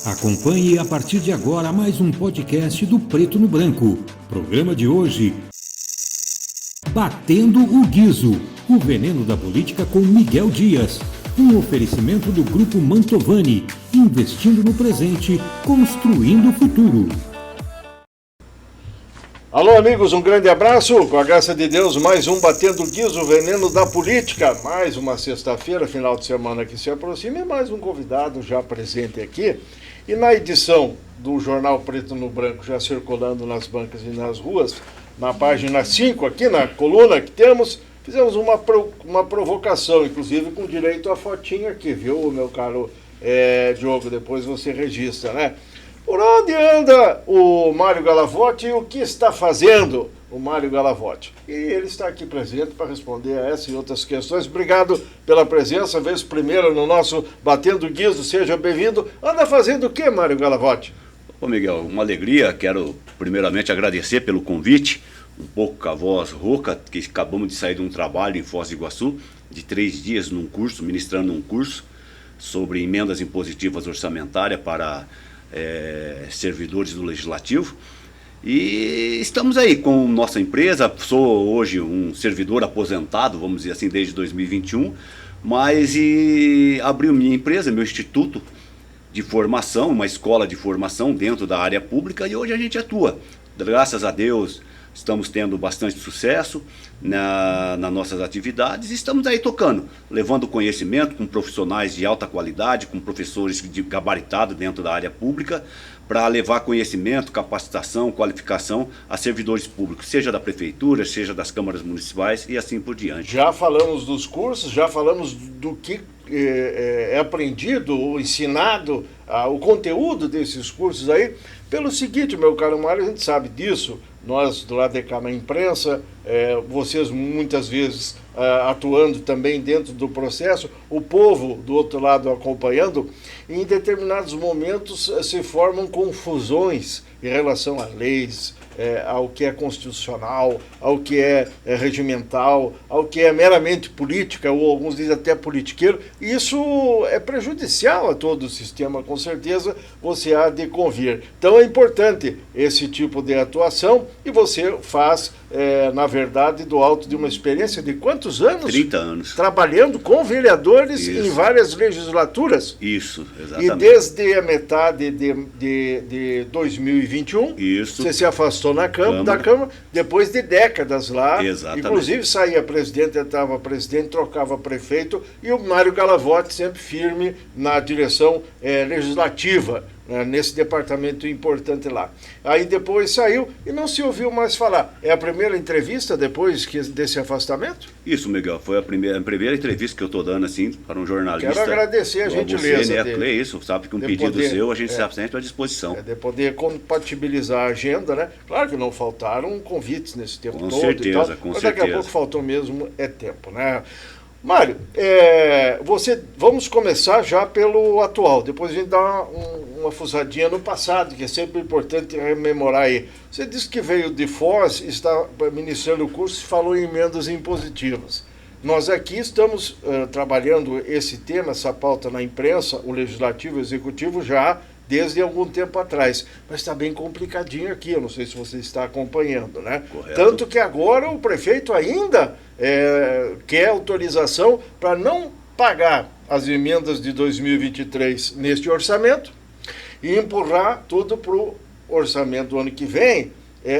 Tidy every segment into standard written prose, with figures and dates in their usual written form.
Acompanhe a partir de agora mais um podcast do Preto no Branco. Programa de hoje: Batendo o Guizo, o veneno da política com Miguel Dias. Um oferecimento do Grupo Mantovani, investindo no presente, construindo o futuro. Alô amigos, um grande abraço, com a graça de Deus, mais um Batendo o Guizo, o veneno da política, mais uma sexta-feira, final de semana que se aproxima e mais um convidado já presente aqui. E na edição do Jornal Preto no Branco, já circulando nas bancas e nas ruas, na página 5, aqui na coluna que temos, fizemos uma provocação, inclusive com direito à fotinha aqui, viu, meu caro Diogo, depois você registra, né? Por onde anda o Mário Galavotti e o que está fazendo o Mário Galavotti? E ele está aqui presente para responder a essa e outras questões. Obrigado pela presença, vez primeira no nosso Batendo Guizo, seja bem-vindo. Anda fazendo o que, Mário Galavotti? Ô Miguel, uma alegria, quero primeiramente agradecer pelo convite, um pouco com a voz rouca, que acabamos de sair de um trabalho em Foz do Iguaçu, de 3 dias num curso, ministrando um curso sobre emendas impositivas orçamentárias para servidores do Legislativo. E estamos aí com nossa empresa. Sou hoje um servidor aposentado, vamos dizer assim, desde 2021, mas abri minha empresa, meu instituto de formação, uma escola de formação dentro da área pública, e hoje a gente atua. Graças a Deus, estamos tendo bastante sucesso nas nossas atividades e estamos aí tocando, levando conhecimento com profissionais de alta qualidade, com professores gabaritados dentro da área pública, para levar conhecimento, capacitação, qualificação a servidores públicos, seja da prefeitura, seja das câmaras municipais e assim por diante. Já falamos dos cursos, já falamos do que é aprendido ou ensinado, o conteúdo desses cursos aí. Pelo seguinte, meu caro Mário, a gente sabe disso, nós do lado de cá na imprensa, vocês muitas vezes atuando também dentro do processo, o povo do outro lado acompanhando, e em determinados momentos se formam confusões em relação a leis, ao que é constitucional, ao que é regimental, ao que é meramente política, ou alguns dizem até politiqueiro. Isso é prejudicial a todo o sistema, com certeza você há de convir. Então é importante esse tipo de atuação, e você faz, na verdade, do alto de uma experiência de quantos anos? 30 anos. Trabalhando com vereadores Isso. Em várias legislaturas. Isso, exatamente. E desde a metade de 2021, Isso. Você se afastou da Câmara, depois de décadas lá. Exatamente. Inclusive saía presidente, entrava presidente, trocava prefeito, e o Mário Galavotti sempre firme na direção legislativa, nesse departamento importante lá. Aí depois saiu e não se ouviu mais falar. É a primeira entrevista depois desse afastamento? Isso, Miguel, foi a primeira entrevista que eu estou dando assim para um jornalista. Quero agradecer a gentileza você, né? É isso, sabe que um pedido seu a gente está sempre à disposição. De poder compatibilizar a agenda, né? Claro que não faltaram convites nesse tempo com todo certeza, e tal, com mas certeza. Daqui a pouco faltou mesmo tempo, né? Mário, vamos começar já pelo atual, depois a gente dá uma fuçadinha no passado, que é sempre importante rememorar aí. Você disse que veio de Foz, está ministrando o curso e falou em emendas impositivas. Nós aqui estamos trabalhando esse tema, essa pauta na imprensa, o Legislativo e o Executivo já desde algum tempo atrás, mas está bem complicadinho aqui, eu não sei se você está acompanhando, né? Correto. Tanto que agora o prefeito ainda quer autorização para não pagar as emendas de 2023 neste orçamento e empurrar tudo para o orçamento do ano que vem,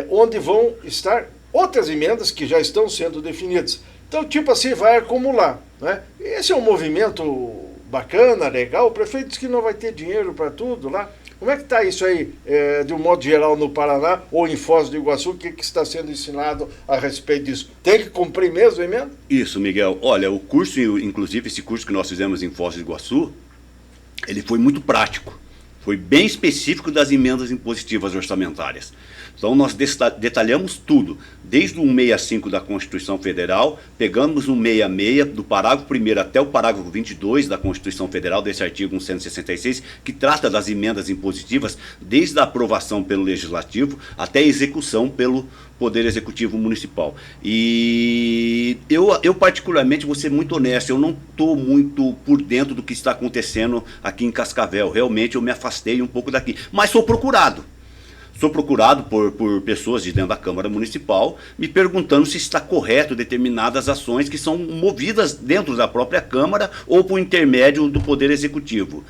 onde vão estar outras emendas que já estão sendo definidas. Então, tipo assim, vai acumular, né? Esse é um movimento bacana, legal. O prefeito disse que não vai ter dinheiro para tudo lá. Como é que está isso aí, de um modo geral, no Paraná ou em Foz do Iguaçu? O que está sendo ensinado a respeito disso? Tem que cumprir mesmo a emenda? Isso, Miguel. Olha, o curso, inclusive esse curso que nós fizemos em Foz do Iguaçu, ele foi muito prático. Foi bem específico das emendas impositivas orçamentárias. Então nós detalhamos tudo, desde o 165 da Constituição Federal, pegamos o 66, do parágrafo 1º até o parágrafo 22 da Constituição Federal, desse artigo 166, que trata das emendas impositivas, desde a aprovação pelo Legislativo até a execução Poder Executivo Municipal. E eu particularmente, vou ser muito honesto, eu não estou muito por dentro do que está acontecendo aqui em Cascavel. Realmente eu me afastei um pouco daqui, mas sou procurado. Sou procurado por pessoas de dentro da Câmara Municipal me perguntando se está correto determinadas ações que são movidas dentro da própria Câmara ou por intermédio do Poder Executivo.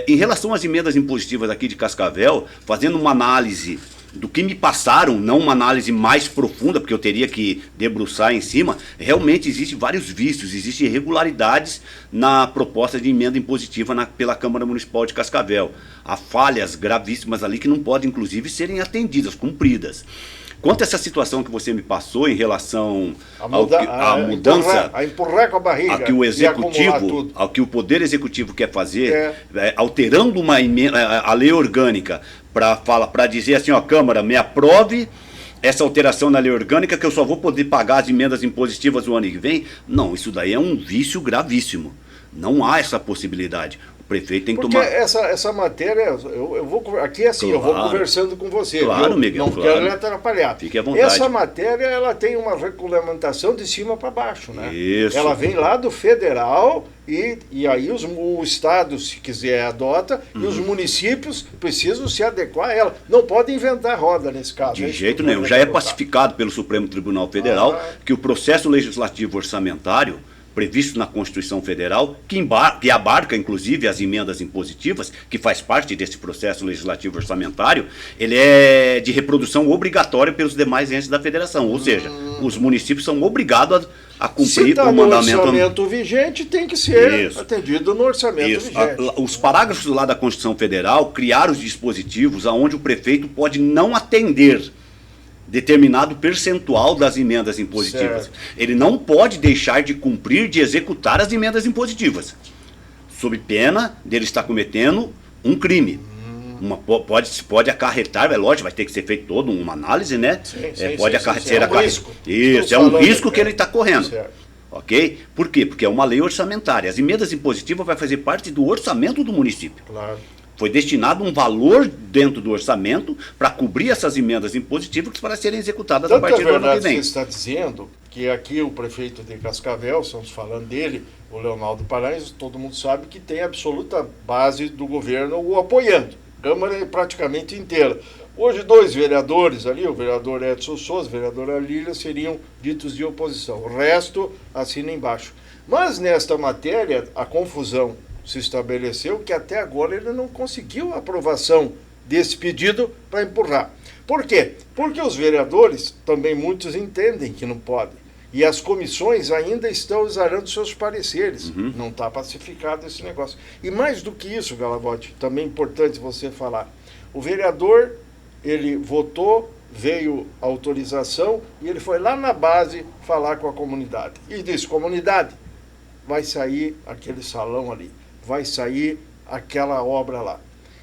Em relação às emendas impositivas aqui de Cascavel, fazendo uma análise do que me passaram, não uma análise mais profunda, porque eu teria que debruçar em cima, realmente existem vários vícios, existem irregularidades na proposta de emenda impositiva pela Câmara Municipal de Cascavel. Há falhas gravíssimas ali que não podem, inclusive, serem atendidas, cumpridas. Quanto a essa situação que você me passou em relação à mudança, a empurrar com a barriga, a que o executivo, ao que o Poder Executivo quer fazer, alterando uma emenda, a lei orgânica, para dizer assim, ó, Câmara, me aprove essa alteração na lei orgânica que eu só vou poder pagar as emendas impositivas o ano que vem. Não, isso daí é um vício gravíssimo. Não há essa possibilidade. O prefeito tem que tomar... essa matéria, eu vou aqui assim, claro, eu vou conversando com você. Claro, Miguel, não quero lhe atrapalhar. Fique à vontade. Essa matéria, ela tem uma regulamentação de cima para baixo, né? Isso. Ela vem lá do federal e aí o Estado, se quiser, adota, e os municípios precisam se adequar a ela. Não podem inventar roda nesse caso. De jeito nenhum. Já é pacificado pelo Supremo Tribunal Federal que o processo legislativo orçamentário previsto na Constituição Federal, que abarca, inclusive, as emendas impositivas, que faz parte desse processo legislativo orçamentário, ele é de reprodução obrigatória pelos demais entes da federação, ou seja, os municípios são obrigados a cumprir o mandamento... Se no orçamento vigente, tem que ser atendido no orçamento vigente. Os parágrafos lá da Constituição Federal criaram os dispositivos onde o prefeito pode não atender determinado percentual das emendas impositivas. Certo. Ele não pode deixar de cumprir, de executar as emendas impositivas, sob pena dele estar cometendo um crime. Pode acarretar, é lógico, vai ter que ser feita toda uma análise, né? Pode ser um risco. Isso, é um risco que ele está correndo. Certo. Ok? Por quê? Porque é uma lei orçamentária. As emendas impositivas vai fazer parte do orçamento do município. Claro. Foi destinado um valor dentro do orçamento para cobrir essas emendas impositivas para serem executadas a partir do ano que vem. Você está dizendo que aqui o prefeito de Cascavel, estamos falando dele, o Leonardo Paranhos, todo mundo sabe que tem a absoluta base do governo o apoiando. Câmara praticamente inteira. Hoje, 2 vereadores ali, o vereador Edson Souza, a vereadora Lília, seriam ditos de oposição. O resto assina embaixo. Mas nesta matéria, a confusão se estabeleceu que até agora ele não conseguiu a aprovação desse pedido para empurrar. Por quê? Porque os vereadores, também muitos entendem que não podem. E as comissões ainda estão exarando seus pareceres. Não está pacificado esse negócio. E mais do que isso, Galavotti, também é importante você falar. O vereador, ele votou, veio a autorização e ele foi lá na base falar com a comunidade. E disse, comunidade, vai sair aquele salão ali. Vai sair aquela obra lá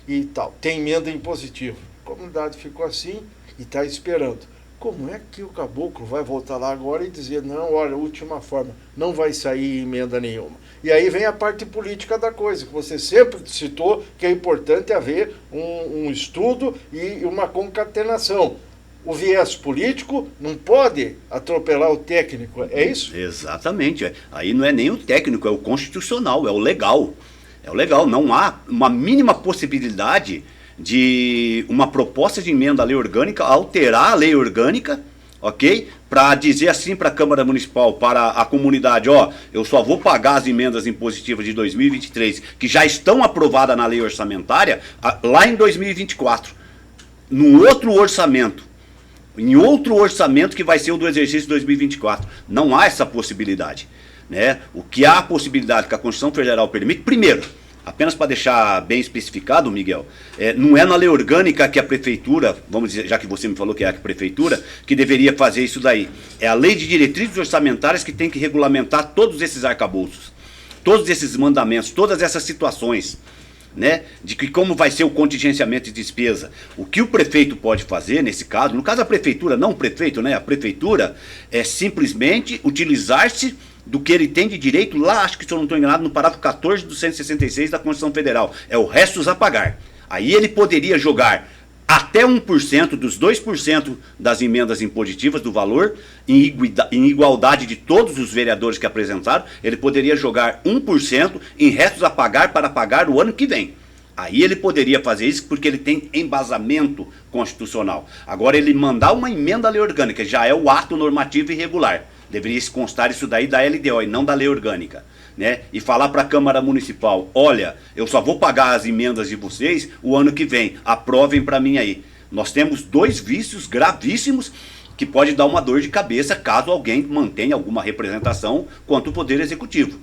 e tal. Tem emenda impositiva. A comunidade ficou assim e está esperando. Como é que o caboclo vai voltar lá agora e dizer, não, olha, última forma, não vai sair emenda nenhuma? E aí vem a parte política da coisa, que você sempre citou que é importante haver um estudo e uma concatenação. O viés político não pode atropelar o técnico, é isso? Exatamente. Aí não é nem o técnico, é o constitucional, é o legal. É o legal. Não há uma mínima possibilidade de uma proposta de emenda à lei orgânica alterar a lei orgânica, ok? Para dizer assim para a Câmara Municipal, para a comunidade, ó, eu só vou pagar as emendas impositivas de 2023, que já estão aprovadas na lei orçamentária, lá em 2024, no outro orçamento. Em outro orçamento que vai ser o do exercício 2024. Não há essa possibilidade, né? O que há a possibilidade que a Constituição Federal permite, primeiro, apenas para deixar bem especificado, Miguel, não é na lei orgânica que a prefeitura, vamos dizer, já que você me falou que é a prefeitura, que deveria fazer isso daí. É a lei de diretrizes orçamentárias que tem que regulamentar todos esses arcabouços, todos esses mandamentos, todas essas situações, né, de que como vai ser o contingenciamento de despesa. O que o prefeito pode fazer nesse caso, no caso a prefeitura, não o prefeito, né, a prefeitura é simplesmente utilizar-se do que ele tem de direito lá, acho que se eu não estou enganado, no parágrafo 14 do 166 da Constituição Federal, é o restos a pagar. Aí ele poderia jogar até 1% dos 2% das emendas impositivas do valor, em igualdade de todos os vereadores que apresentaram, ele poderia jogar 1% em restos a pagar para pagar o ano que vem. Aí ele poderia fazer isso porque ele tem embasamento constitucional. Agora, ele mandar uma emenda à lei orgânica já é o ato normativo irregular. Deveria se constar isso daí da LDO e não da lei orgânica. Né? E falar para a Câmara Municipal, olha, eu só vou pagar as emendas de vocês o ano que vem, aprovem para mim aí. Nós temos 2 vícios gravíssimos que pode dar uma dor de cabeça caso alguém mantenha alguma representação quanto ao Poder Executivo.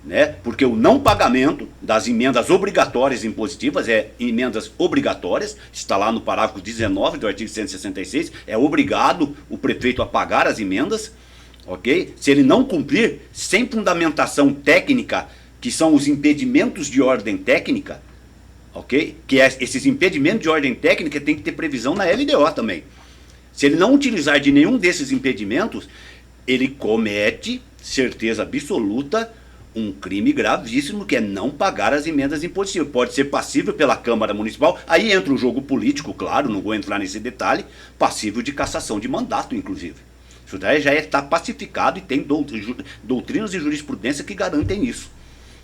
Né? Porque o não pagamento das emendas obrigatórias impositivas, emendas obrigatórias, está lá no parágrafo 19 do artigo 166, é obrigado o prefeito a pagar as emendas, ok? Se ele não cumprir, sem fundamentação técnica, que são os impedimentos de ordem técnica, ok? Que esses impedimentos de ordem técnica tem que ter previsão na LDO também. Se ele não utilizar de nenhum desses impedimentos, ele comete, certeza absoluta, um crime gravíssimo, que é não pagar as emendas impositivas. Pode ser passível pela Câmara Municipal, aí entra o jogo político, claro, não vou entrar nesse detalhe, passível de cassação de mandato, inclusive. Isso daí já está pacificado e tem doutrinas e jurisprudência que garantem isso.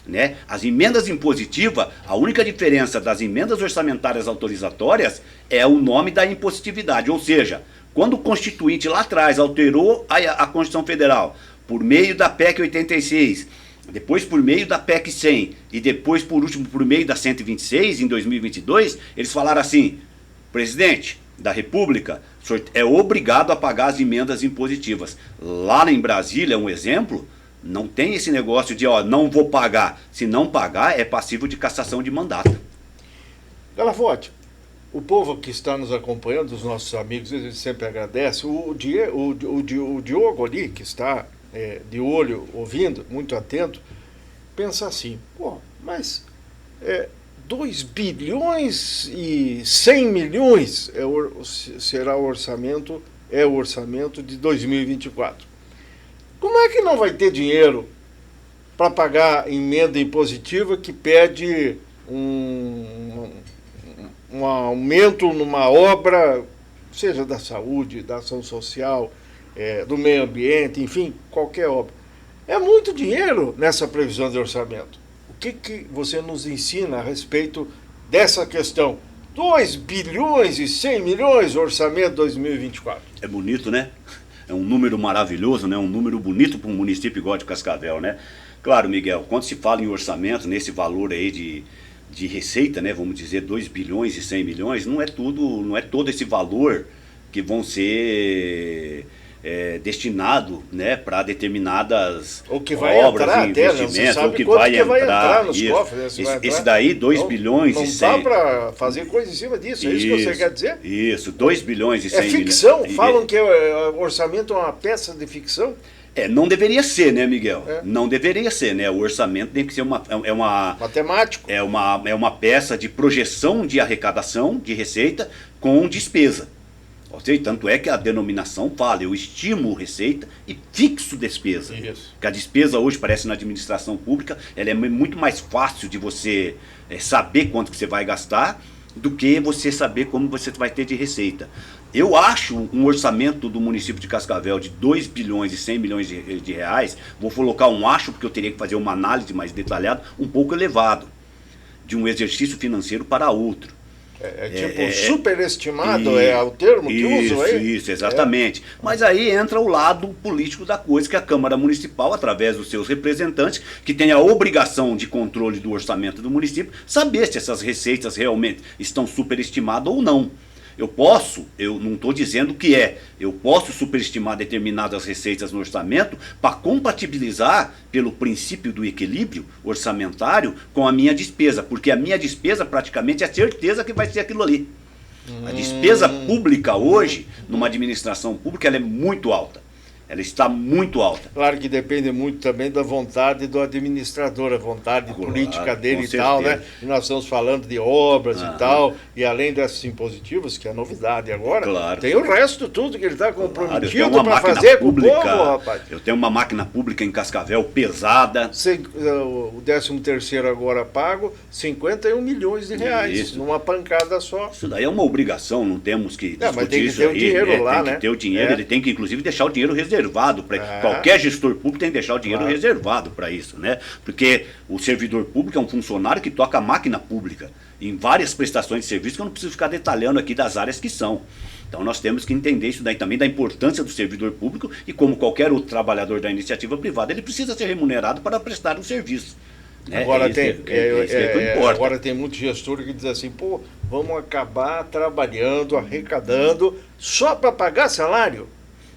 Né? As emendas impositivas, a única diferença das emendas orçamentárias autorizatórias é o nome da impositividade, ou seja, quando o Constituinte lá atrás alterou a Constituição Federal, por meio da PEC 86, depois por meio da PEC 100 e depois por último por meio da 126 em 2022, eles falaram assim: presidente da República, o senhor é obrigado a pagar as emendas impositivas. Lá em Brasília, um exemplo, não tem esse negócio de, ó, não vou pagar. Se não pagar, é passível de cassação de mandato. Galavotti, o povo que está nos acompanhando, os nossos amigos, eles sempre agradecem. O Diogo ali, que está de olho, ouvindo, muito atento, pensa assim, pô, mas 2 bilhões e 100 milhões será o orçamento de 2024. Como é que não vai ter dinheiro para pagar emenda impositiva que pede um aumento numa obra, seja da saúde, da ação social, do meio ambiente, enfim, qualquer obra? É muito dinheiro nessa previsão de orçamento. O que você nos ensina a respeito dessa questão? 2 bilhões e 100 milhões orçamento 2024. É bonito, né? É um número maravilhoso, né? Um número bonito para um município igual de Cascavel, né? Claro, Miguel, quando se fala em orçamento, nesse valor aí de receita, né? Vamos dizer 2 bilhões e 100 milhões, não é todo esse valor que vão ser destinado, né, para determinadas obras e investimentos, ou que vai entrar nos cofres. Esse daí, 2 bilhões e 100. Não dá para fazer coisa em cima disso, é isso que você quer dizer? Isso, 2 bilhões e 100 milhões. É ficção? Falam que o orçamento é uma peça de ficção? Não deveria ser, né, Miguel? Não deveria ser, né? O orçamento tem que ser matemático. É uma peça de projeção de arrecadação, de receita, com despesa. Tanto é que a denominação fala, eu estimo receita e fixo despesa. Isso. Porque a despesa hoje, parece na administração pública, ela é muito mais fácil de você saber quanto que você vai gastar do que você saber como você vai ter de receita. Eu acho um orçamento do município de Cascavel de 2 bilhões e 100 milhões de reais, vou colocar um acho porque eu teria que fazer uma análise mais detalhada, um pouco elevado, de um exercício financeiro para outro. Superestimado é o termo que uso aí? Isso, exatamente. Mas aí entra o lado político da coisa, que a Câmara Municipal, através dos seus representantes, que tem a obrigação de controle do orçamento do município, saber se essas receitas realmente estão superestimadas ou não. Eu não estou dizendo que eu posso superestimar determinadas receitas no orçamento para compatibilizar pelo princípio do equilíbrio orçamentário com a minha despesa, porque a minha despesa praticamente é certeza que vai ser aquilo ali. A despesa pública hoje, numa administração pública, ela é muito alta. Ela está muito alta. Claro que depende muito também da vontade do administrador, a vontade política dele e tal, né? E nós estamos falando de obras e tal, e além dessas impositivas, que é novidade agora, tem o resto tudo que ele está comprometido para fazer com o povo, rapaz. Eu tenho uma máquina pública em Cascavel pesada. O 13º agora pago, 51 milhões de reais, isso, numa pancada só. Isso daí é uma obrigação, não temos que discutir mas tem que isso ter aí. O dinheiro lá, tem que ter o dinheiro, ele tem que inclusive deixar o dinheiro reservado. Qualquer gestor público tem que deixar o dinheiro reservado para isso, né? Porque o servidor público é um funcionário que toca a máquina pública em várias prestações de serviço, que eu não preciso ficar detalhando aqui das áreas que são. Então nós temos que entender isso daí também, da importância do servidor público, e como qualquer outro trabalhador da iniciativa privada, ele precisa ser remunerado para prestar um serviço. Né? Agora tem muito gestor que diz assim, pô, vamos acabar trabalhando, arrecadando, só para pagar salário?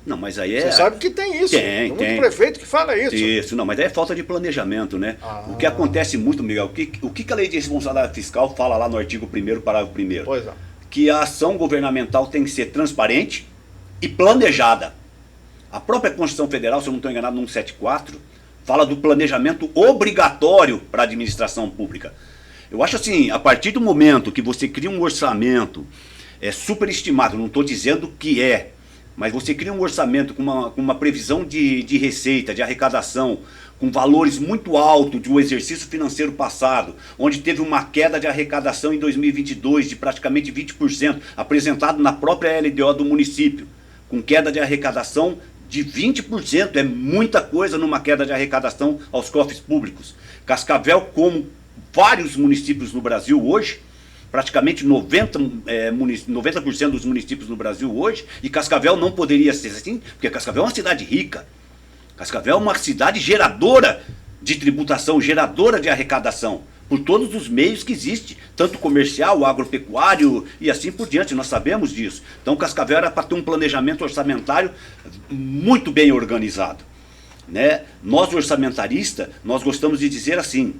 Não, mas aí Você sabe que tem isso. Tem muito prefeito que fala isso. Isso, não, mas aí é falta de planejamento, né? O que acontece muito, Miguel, o que a lei de responsabilidade fiscal fala lá no artigo 1º, parágrafo 1º? Pois é. Que a ação governamental tem que ser transparente e planejada. A própria Constituição Federal, se eu não estou enganado, no 174, fala do planejamento obrigatório para a administração pública. Eu acho assim, a partir do momento que você cria um orçamento superestimado, não estou dizendo que mas você cria um orçamento com uma previsão de receita, de arrecadação, com valores muito altos de um exercício financeiro passado, onde teve uma queda de arrecadação em 2022 de praticamente 20%, apresentado na própria LDO do município, com queda de arrecadação de 20%, é muita coisa numa queda de arrecadação aos cofres públicos. Cascavel, como vários municípios no Brasil hoje, praticamente 90% dos municípios no Brasil hoje, e Cascavel não poderia ser assim, porque Cascavel é uma cidade rica. Cascavel é uma cidade geradora de tributação, geradora de arrecadação, por todos os meios que existe, tanto comercial, agropecuário e assim por diante, nós sabemos disso. Então Cascavel era para ter um planejamento orçamentário muito bem organizado. Né? Nós orçamentaristas, nós gostamos de dizer assim,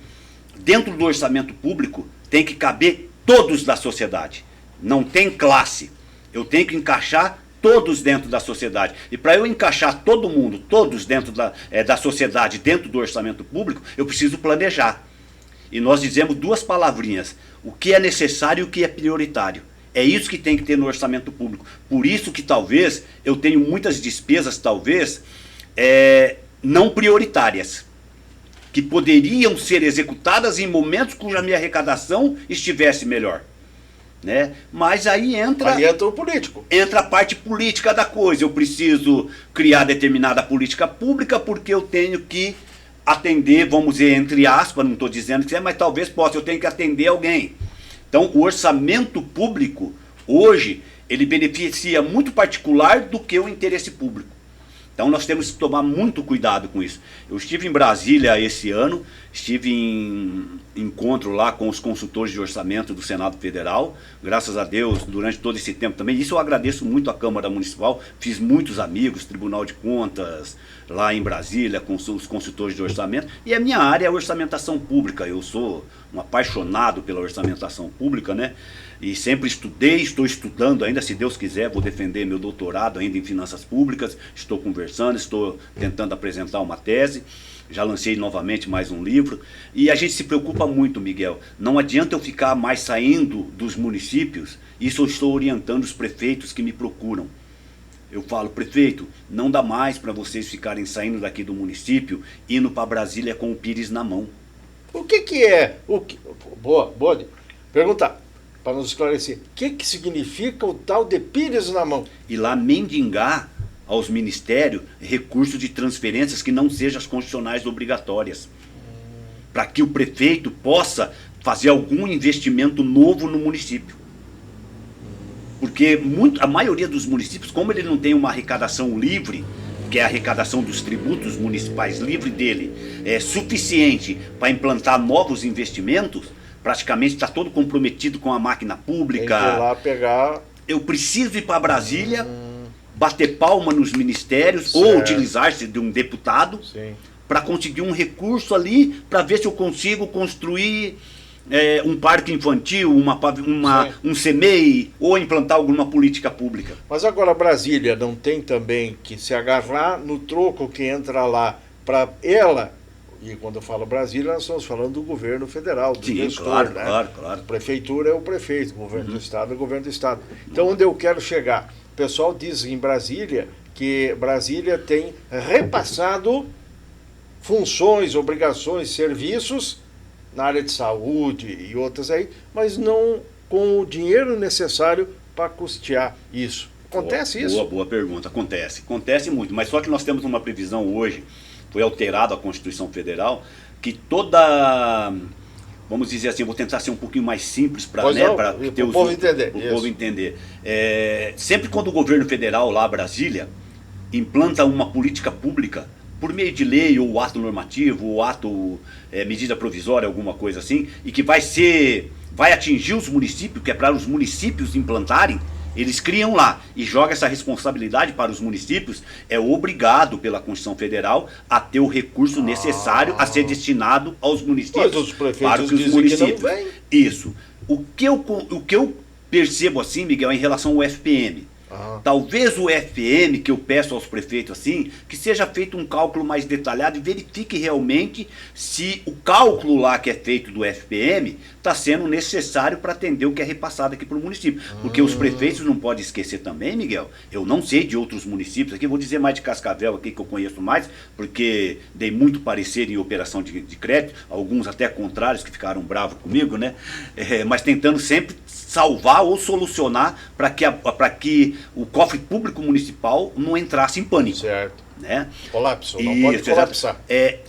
dentro do orçamento público tem que caber todos da sociedade, não tem classe, eu tenho que encaixar todos dentro da sociedade, e para eu encaixar todo mundo, todos dentro da sociedade, dentro do orçamento público, eu preciso planejar, e nós dizemos duas palavrinhas, o que é necessário e o que é prioritário, é isso que tem que ter no orçamento público, por isso que talvez eu tenho muitas despesas, talvez, não prioritárias, que poderiam ser executadas em momentos cuja minha arrecadação estivesse melhor. Né? Mas aí entra o político. Entra a parte política da coisa. Eu preciso criar determinada política pública porque eu tenho que atender, vamos dizer, entre aspas, não estou dizendo que é, mas talvez possa, eu tenho que atender alguém. Então o orçamento público, hoje, ele beneficia muito particular do que o interesse público. Então nós temos que tomar muito cuidado com isso. Eu estive em Brasília esse ano, estive em encontro lá com os consultores de orçamento do Senado Federal, graças a Deus, durante todo esse tempo também. Isso eu agradeço muito à Câmara Municipal, fiz muitos amigos, Tribunal de Contas, lá em Brasília, com os consultores de orçamento. E a minha área é a orçamentação pública, eu sou um apaixonado pela orçamentação pública, né? E sempre estudei, estou estudando ainda, se Deus quiser, vou defender meu doutorado ainda em finanças públicas, estou conversando, estou tentando apresentar uma tese, já lancei novamente mais um livro, e a gente se preocupa muito, Miguel, não adianta eu ficar mais saindo dos municípios, isso eu estou orientando os prefeitos que me procuram. Eu falo, prefeito, não dá mais para vocês ficarem saindo daqui do município, indo para Brasília com o pires na mão. O que é? Boa, perguntar. Para nos esclarecer, o que significa o tal de pires na mão? E lá mendigar aos ministérios recursos de transferências que não sejam as constitucionais obrigatórias. Para que o prefeito possa fazer algum investimento novo no município. Porque a maioria dos municípios, como ele não tem uma arrecadação livre, que é a arrecadação dos tributos municipais livre dele, é suficiente para implantar novos investimentos, praticamente está todo comprometido com a máquina pública. Tem que ir lá pegar. Eu preciso ir para Brasília, bater palma nos ministérios, ou utilizar-se de um deputado, para conseguir um recurso ali, para ver se eu consigo construir um parque infantil, um CEMEI, ou implantar alguma política pública. Mas agora Brasília não tem também que se agarrar no troco que entra lá para ela, e quando eu falo Brasília, nós estamos falando do governo federal, do gestor, claro, né? claro. Prefeitura é o prefeito, governo do estado é o governo do estado. Então, onde eu quero chegar? O pessoal diz em Brasília que Brasília tem repassado funções, obrigações, serviços na área de saúde e outras aí, mas não com o dinheiro necessário para custear isso. Acontece isso? Boa pergunta. Acontece muito, mas só que nós temos uma previsão hoje, foi alterada a Constituição Federal, que toda, vamos dizer assim, vou tentar ser um pouquinho mais simples para o povo entender. Sempre quando o governo federal lá, Brasília, implanta uma política pública, por meio de lei, ou ato normativo, ou ato, medida provisória, alguma coisa assim, e que vai atingir os municípios, que é para os municípios implantarem, eles criam lá e jogam essa responsabilidade para os municípios, é obrigado pela Constituição Federal a ter o recurso necessário a ser destinado aos municípios. Mas os prefeitos para que os dizem municípios, que não vem. Isso. O que eu percebo assim, Miguel, em relação ao FPM, talvez o FPM, que eu peço aos prefeitos assim, que seja feito um cálculo mais detalhado e verifique realmente se o cálculo lá que é feito do FPM está sendo necessário para atender o que é repassado aqui para o município. Porque os prefeitos não podem esquecer também, Miguel, eu não sei de outros municípios aqui, vou dizer mais de Cascavel aqui que eu conheço mais, porque dei muito parecer em operação de crédito, alguns até contrários que ficaram bravos comigo, né? Mas tentando sempre salvar ou solucionar para que o cofre público municipal não entrasse em pânico. Certo. Né? Colapso, não pode colapsar.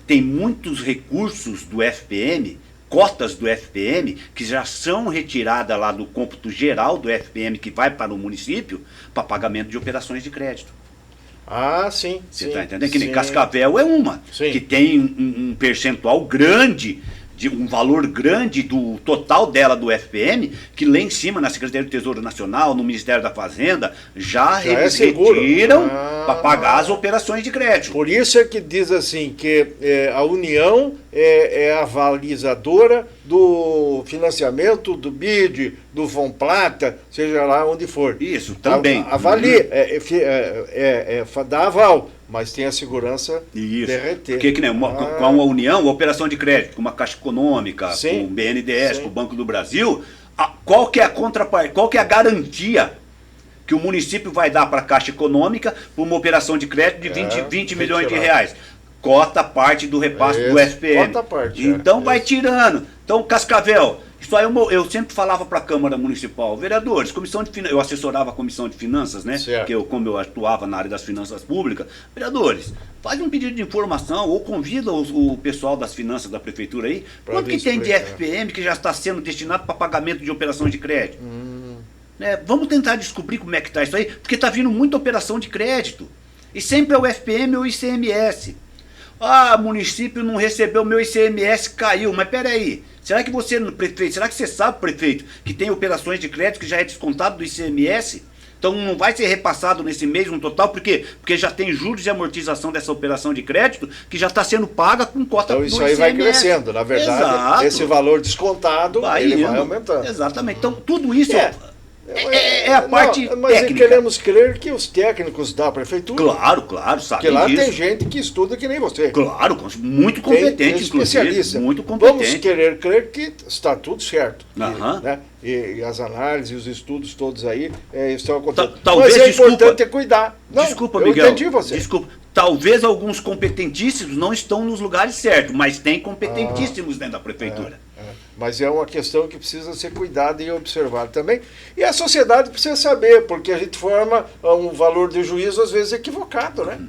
Tem muitos recursos do FPM, cotas do FPM, que já são retiradas lá do cômputo geral do FPM, que vai para o município, para pagamento de operações de crédito. Sim. Você está entendendo? Que nem Cascavel é uma, que tem um percentual grande, de um valor grande do total dela do FPM, que lá em cima, na Secretaria do Tesouro Nacional, no Ministério da Fazenda, já eles retiram para pagar as operações de crédito. Por isso é que diz assim, que a União é a avalizadora do financiamento, do BID, do Fomplata, seja lá onde for. Isso, também. Avalia, dá aval, mas tem a segurança derreter. Porque que nem com a União, a operação de crédito, com uma Caixa Econômica, com o BNDES, com o Banco do Brasil, qual que é a contraparte, qual que é a garantia que o município vai dar para a Caixa Econômica por uma operação de crédito de 20 milhões de reais? Cota parte do repasse do FPM. Então vai tirando. Então, Cascavel, isso aí eu sempre falava para a Câmara Municipal, vereadores, eu assessorava a Comissão de Finanças, né? Como eu atuava na área das finanças públicas, vereadores, faz um pedido de informação ou convida o pessoal das finanças da prefeitura aí, quanto que tem de FPM que já está sendo destinado para pagamento de operações de crédito? Vamos tentar descobrir como é que está isso aí, porque está vindo muita operação de crédito. E sempre é o FPM ou o ICMS. Município não recebeu, meu ICMS caiu, mas peraí, será que você, prefeito, será que você sabe, prefeito, que tem operações de crédito que já é descontado do ICMS? Então não vai ser repassado nesse mês um total, por quê? Porque já tem juros e amortização dessa operação de crédito que já está sendo paga com cota do ICMS. Então isso aí vai crescendo, na verdade, esse valor descontado, ele vai aumentando. Exatamente, então tudo isso... É a parte técnica. Queremos crer que os técnicos da prefeitura... Claro, sabem que lá disso. Tem gente que estuda que nem você. Claro, muito competente, tem inclusive. Especialista. Muito competente. Vamos querer crer que está tudo certo. Né? E as análises, os estudos todos aí estão acontecendo. Talvez, mas é importante cuidar. Desculpa, Miguel. Eu entendi você. Desculpa. Talvez alguns competentíssimos não estão nos lugares certos, mas tem competentíssimos dentro da prefeitura. Mas é uma questão que precisa ser cuidada e observada também. E a sociedade precisa saber, porque a gente forma um valor de juízo, às vezes, equivocado, né?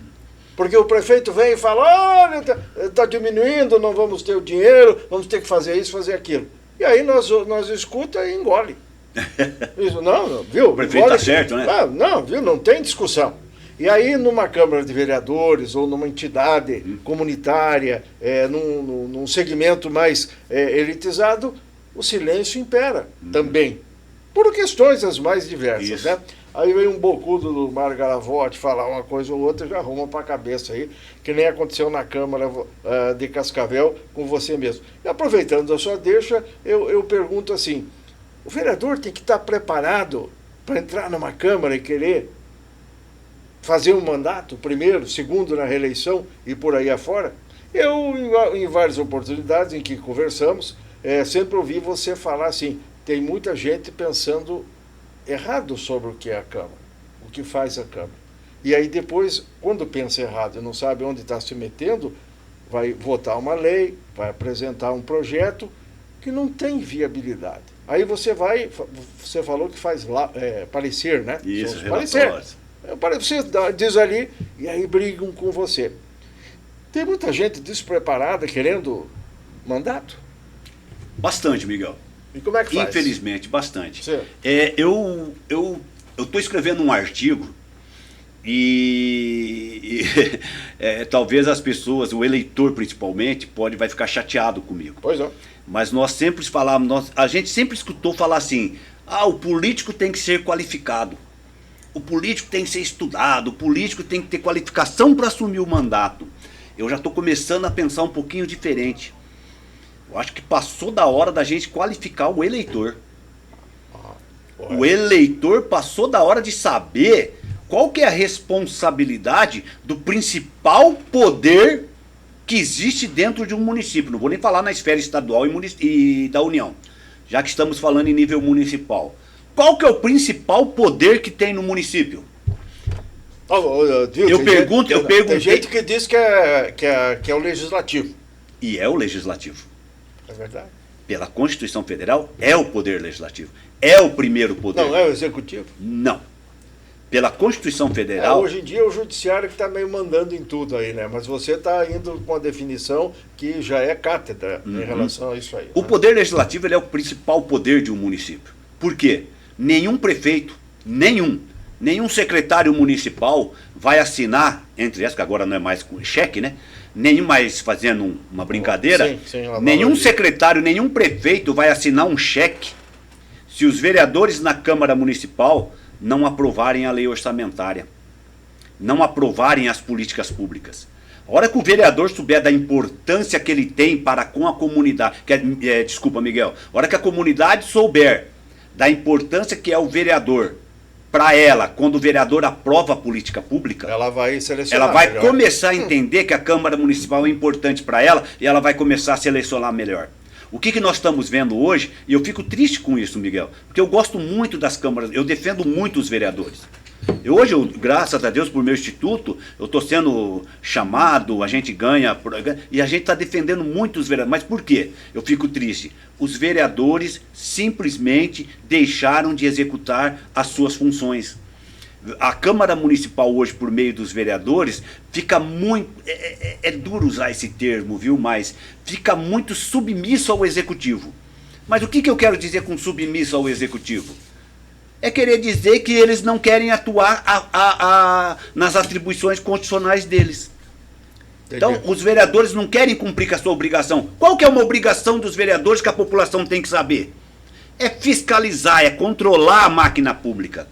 Porque o prefeito vem e fala, olha, está diminuindo, não vamos ter o dinheiro, vamos ter que fazer isso, fazer aquilo. E aí nós escuta e engole. Isso, não, viu? O prefeito está certo, né? Viu? Não tem discussão. E aí, numa Câmara de Vereadores ou numa entidade comunitária, num segmento mais elitizado, o silêncio impera também, por questões as mais diversas. Né? Aí vem um bocudo do Mário Garavotti falar uma coisa ou outra e já arruma para a cabeça aí, que nem aconteceu na Câmara de Cascavel com você mesmo. E aproveitando a sua deixa, eu pergunto assim, o vereador tem que estar preparado para entrar numa Câmara e querer fazer um mandato, primeiro, segundo na reeleição e por aí afora? Eu, em várias oportunidades em que conversamos, sempre ouvi você falar assim, tem muita gente pensando errado sobre o que é a Câmara, o que faz a Câmara. E aí depois, quando pensa errado e não sabe onde está se metendo, vai votar uma lei, vai apresentar um projeto que não tem viabilidade. Aí você falou que faz parecer, né? Isso, parecer. relatórios. Você diz ali, e aí brigam com você. Tem muita gente despreparada querendo mandato? Bastante, Miguel. E como é que faz? Infelizmente, bastante. Certo. Eu estou escrevendo um artigo e talvez as pessoas, o eleitor principalmente, vai ficar chateado comigo. Pois é. Mas nós sempre falamos, a gente sempre escutou falar assim, o político tem que ser qualificado. O político tem que ser estudado, o político tem que ter qualificação para assumir o mandato. Eu já estou começando a pensar um pouquinho diferente. Eu acho que passou da hora da gente qualificar o eleitor. O eleitor passou da hora de saber qual que é a responsabilidade do principal poder que existe dentro de um município. Não vou nem falar na esfera estadual e da União, já que estamos falando em nível municipal. Qual que é o principal poder que tem no município? Eu pergunto. Tem gente que diz que é o legislativo. E é o legislativo. É verdade. Pela Constituição Federal, é o poder legislativo. É o primeiro poder. Não é o executivo? Não. Pela Constituição Federal... hoje em dia é o judiciário que está meio mandando em tudo aí, né? Mas você está indo com uma definição que já é cátedra em relação a isso aí. O poder legislativo ele é o principal poder de um município. Por quê? Nenhum prefeito, nenhum secretário municipal vai assinar, entre essas, que agora não é mais com cheque, né? Nenhum mais fazendo uma brincadeira, sim, nenhum secretário, nenhum prefeito vai assinar um cheque se os vereadores na Câmara Municipal não aprovarem a lei orçamentária, não aprovarem as políticas públicas. A hora que o vereador souber da importância que ele tem para com a comunidade, desculpa, Miguel, a hora que a comunidade souber da importância que é o vereador para ela, quando o vereador aprova a política pública, ela vai selecionar. Ela vai começar a entender que a Câmara Municipal é importante para ela e ela vai começar a selecionar melhor. O que nós estamos vendo hoje, e eu fico triste com isso, Miguel, porque eu gosto muito das câmaras, eu defendo muito os vereadores. Hoje, graças a Deus, por meu instituto, eu estou sendo chamado, a gente ganha, e a gente está defendendo muito os vereadores. Mas por quê? Eu fico triste. Os vereadores simplesmente deixaram de executar as suas funções. A Câmara Municipal hoje, por meio dos vereadores, fica muito... É duro usar esse termo, viu? Mas fica muito submisso ao Executivo. Mas o que eu quero dizer com submisso ao Executivo? É querer dizer que eles não querem atuar nas atribuições constitucionais deles. Entendi. Então, os vereadores não querem cumprir com a sua obrigação. Qual que é uma obrigação dos vereadores que a população tem que saber? É fiscalizar, é controlar a máquina pública.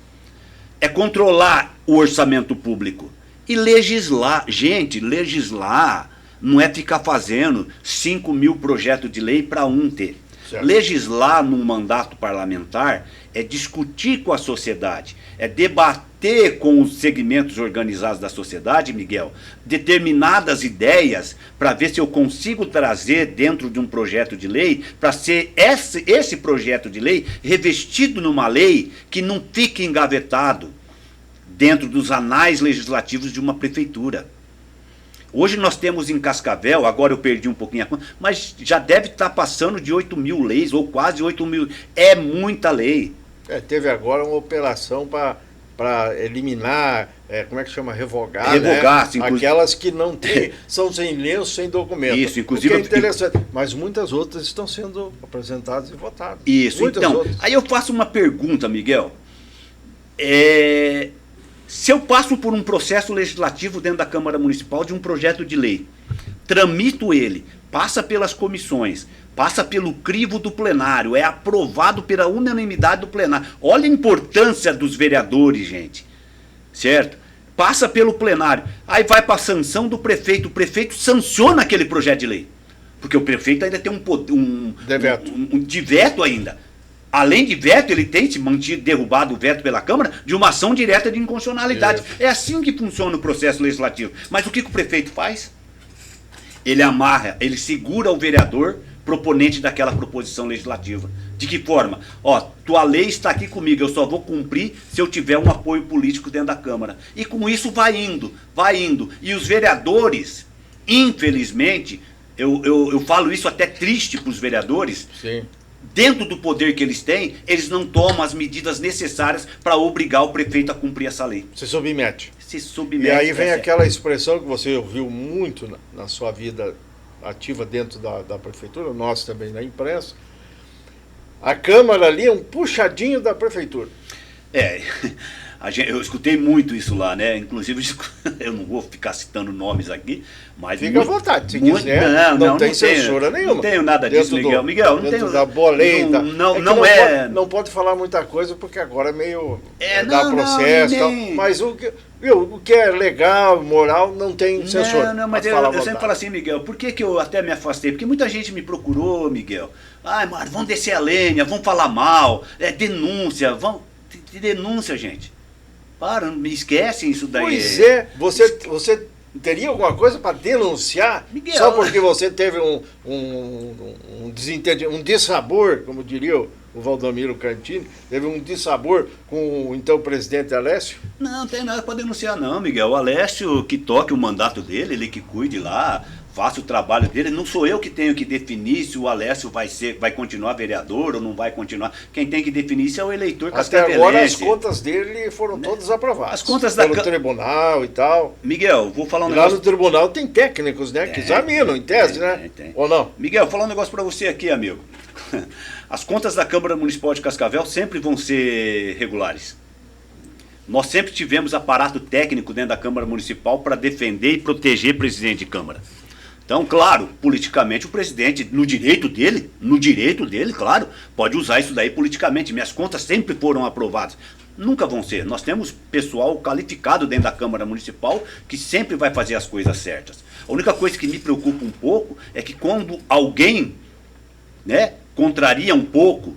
É controlar o orçamento público. E legislar. Gente, legislar não é ficar fazendo 5.000 projetos de lei para um ter. Certo. Legislar num mandato parlamentar é discutir com a sociedade, é debater com os segmentos organizados da sociedade, Miguel, determinadas ideias para ver se eu consigo trazer dentro de um projeto de lei, para ser esse projeto de lei revestido numa lei que não fique engavetado dentro dos anais legislativos de uma prefeitura. Hoje nós temos em Cascavel, agora eu perdi um pouquinho a conta, mas já deve estar passando de 8.000 leis, ou quase 8.000. É muita lei. Teve agora uma operação para eliminar, como é que chama? Revogar, Revogar, né? Aquelas que não tem, são sem lenço, sem documento. Isso, inclusive. O que é interessante. Mas muitas outras estão sendo apresentadas e votadas. Isso, muitas então. Outras. Aí eu faço uma pergunta, Miguel. Se eu passo por um processo legislativo dentro da Câmara Municipal de um projeto de lei, tramito ele, passa pelas comissões, passa pelo crivo do plenário, é aprovado pela unanimidade do plenário. Olha a importância dos vereadores, gente, certo? Passa pelo plenário, aí vai para a sanção do prefeito, o prefeito sanciona aquele projeto de lei, porque o prefeito ainda tem de veto ainda. Além de veto, ele tem se mantido derrubado o veto pela Câmara de uma ação direta de inconstitucionalidade. É assim que funciona o processo legislativo. Mas o que o prefeito faz? Ele amarra, ele segura o vereador proponente daquela proposição legislativa. De que forma? Ó, tua lei está aqui comigo, eu só vou cumprir se eu tiver um apoio político dentro da Câmara. E com isso vai indo. E os vereadores, infelizmente, eu falo isso até triste para os vereadores, sim, dentro do poder que eles têm, eles não tomam as medidas necessárias para obrigar o prefeito a cumprir essa lei. Se submete. Se submete. E aí vem aquela expressão que você ouviu muito na sua vida ativa dentro da prefeitura, nós também na imprensa. A Câmara ali é um puxadinho da prefeitura. Eu escutei muito isso lá, né? Inclusive, eu não vou ficar citando nomes aqui, mas... Fica à vontade, se quiser. Não tem censura nenhuma. Não tenho nada disso, Miguel. Miguel, não tenho... da boleia. Não pode falar muita coisa, porque agora é meio... dá processo e tal. Mas o que é legal, moral, não tem censura. Mas eu sempre falo assim, Miguel, por que eu até me afastei? Porque muita gente me procurou, Miguel. Ai, Mário, vamos descer a lenha, vamos falar mal, denúncia, denúncia, gente. Para, não me esquecem isso daí. Pois é, você teria alguma coisa para denunciar? Miguel, só porque você teve um dissabor, como diria o Valdomiro Cantini, teve um dissabor com o então presidente Alessio? Não tem nada para denunciar não, Miguel. O Alessio que toque o mandato dele, ele que cuide lá, faça o trabalho dele. Não sou eu que tenho que definir se o Alessio vai continuar vereador ou não vai continuar. Quem tem que definir isso é o eleitor cascavelense. Até agora as contas dele foram todas aprovadas. As contas pelo tribunal e tal. Miguel, vou falar um e negócio. Lá no tribunal tem técnicos, né? Que examinam, em tese, né? Tem. Ou não? Miguel, vou falar um negócio para você aqui, amigo. As contas da Câmara Municipal de Cascavel sempre vão ser regulares. Nós sempre tivemos aparato técnico dentro da Câmara Municipal para defender e proteger o presidente de Câmara. Então, claro, politicamente o presidente, no direito dele, claro, pode usar isso daí politicamente. Minhas contas sempre foram aprovadas. Nunca vão ser. Nós temos pessoal qualificado dentro da Câmara Municipal que sempre vai fazer as coisas certas. A única coisa que me preocupa um pouco é que quando alguém, né, contraria um pouco,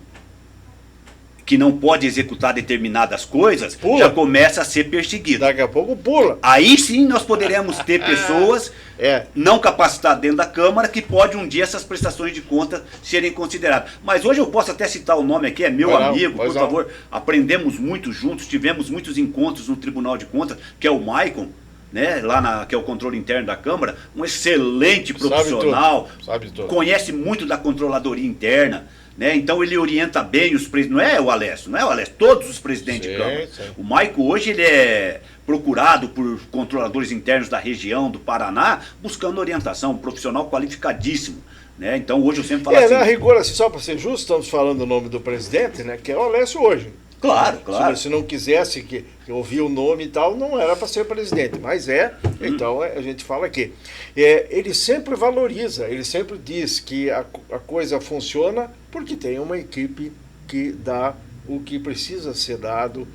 que não pode executar determinadas coisas, já começa a ser perseguido. Daqui a pouco pula. Aí sim nós poderemos ter pessoas não capacitadas dentro da Câmara que pode um dia essas prestações de contas serem consideradas. Mas hoje eu posso até citar o nome aqui, é meu amigo, por favor. Aprendemos muito juntos, tivemos muitos encontros no Tribunal de Contas, que é o Maicon, né, que é o controle interno da Câmara, um excelente profissional, sabe tudo. Conhece muito da controladoria interna. Né? Então ele orienta bem os presidentes, não é o Alessio, todos os presidentes de Câmara. Sim. O Maico hoje ele é procurado por controladores internos da região do Paraná, buscando orientação, um profissional qualificadíssimo. Né? Então hoje eu sempre falo assim... Na rigor, assim, só para ser justo, estamos falando o nome do presidente, né, que é o Alessio hoje. Claro. Se não quisesse que ouvir o nome e tal, não era para ser presidente, mas então a gente fala aqui. Ele sempre valoriza, ele sempre diz que a coisa funciona porque tem uma equipe que dá o que precisa ser dado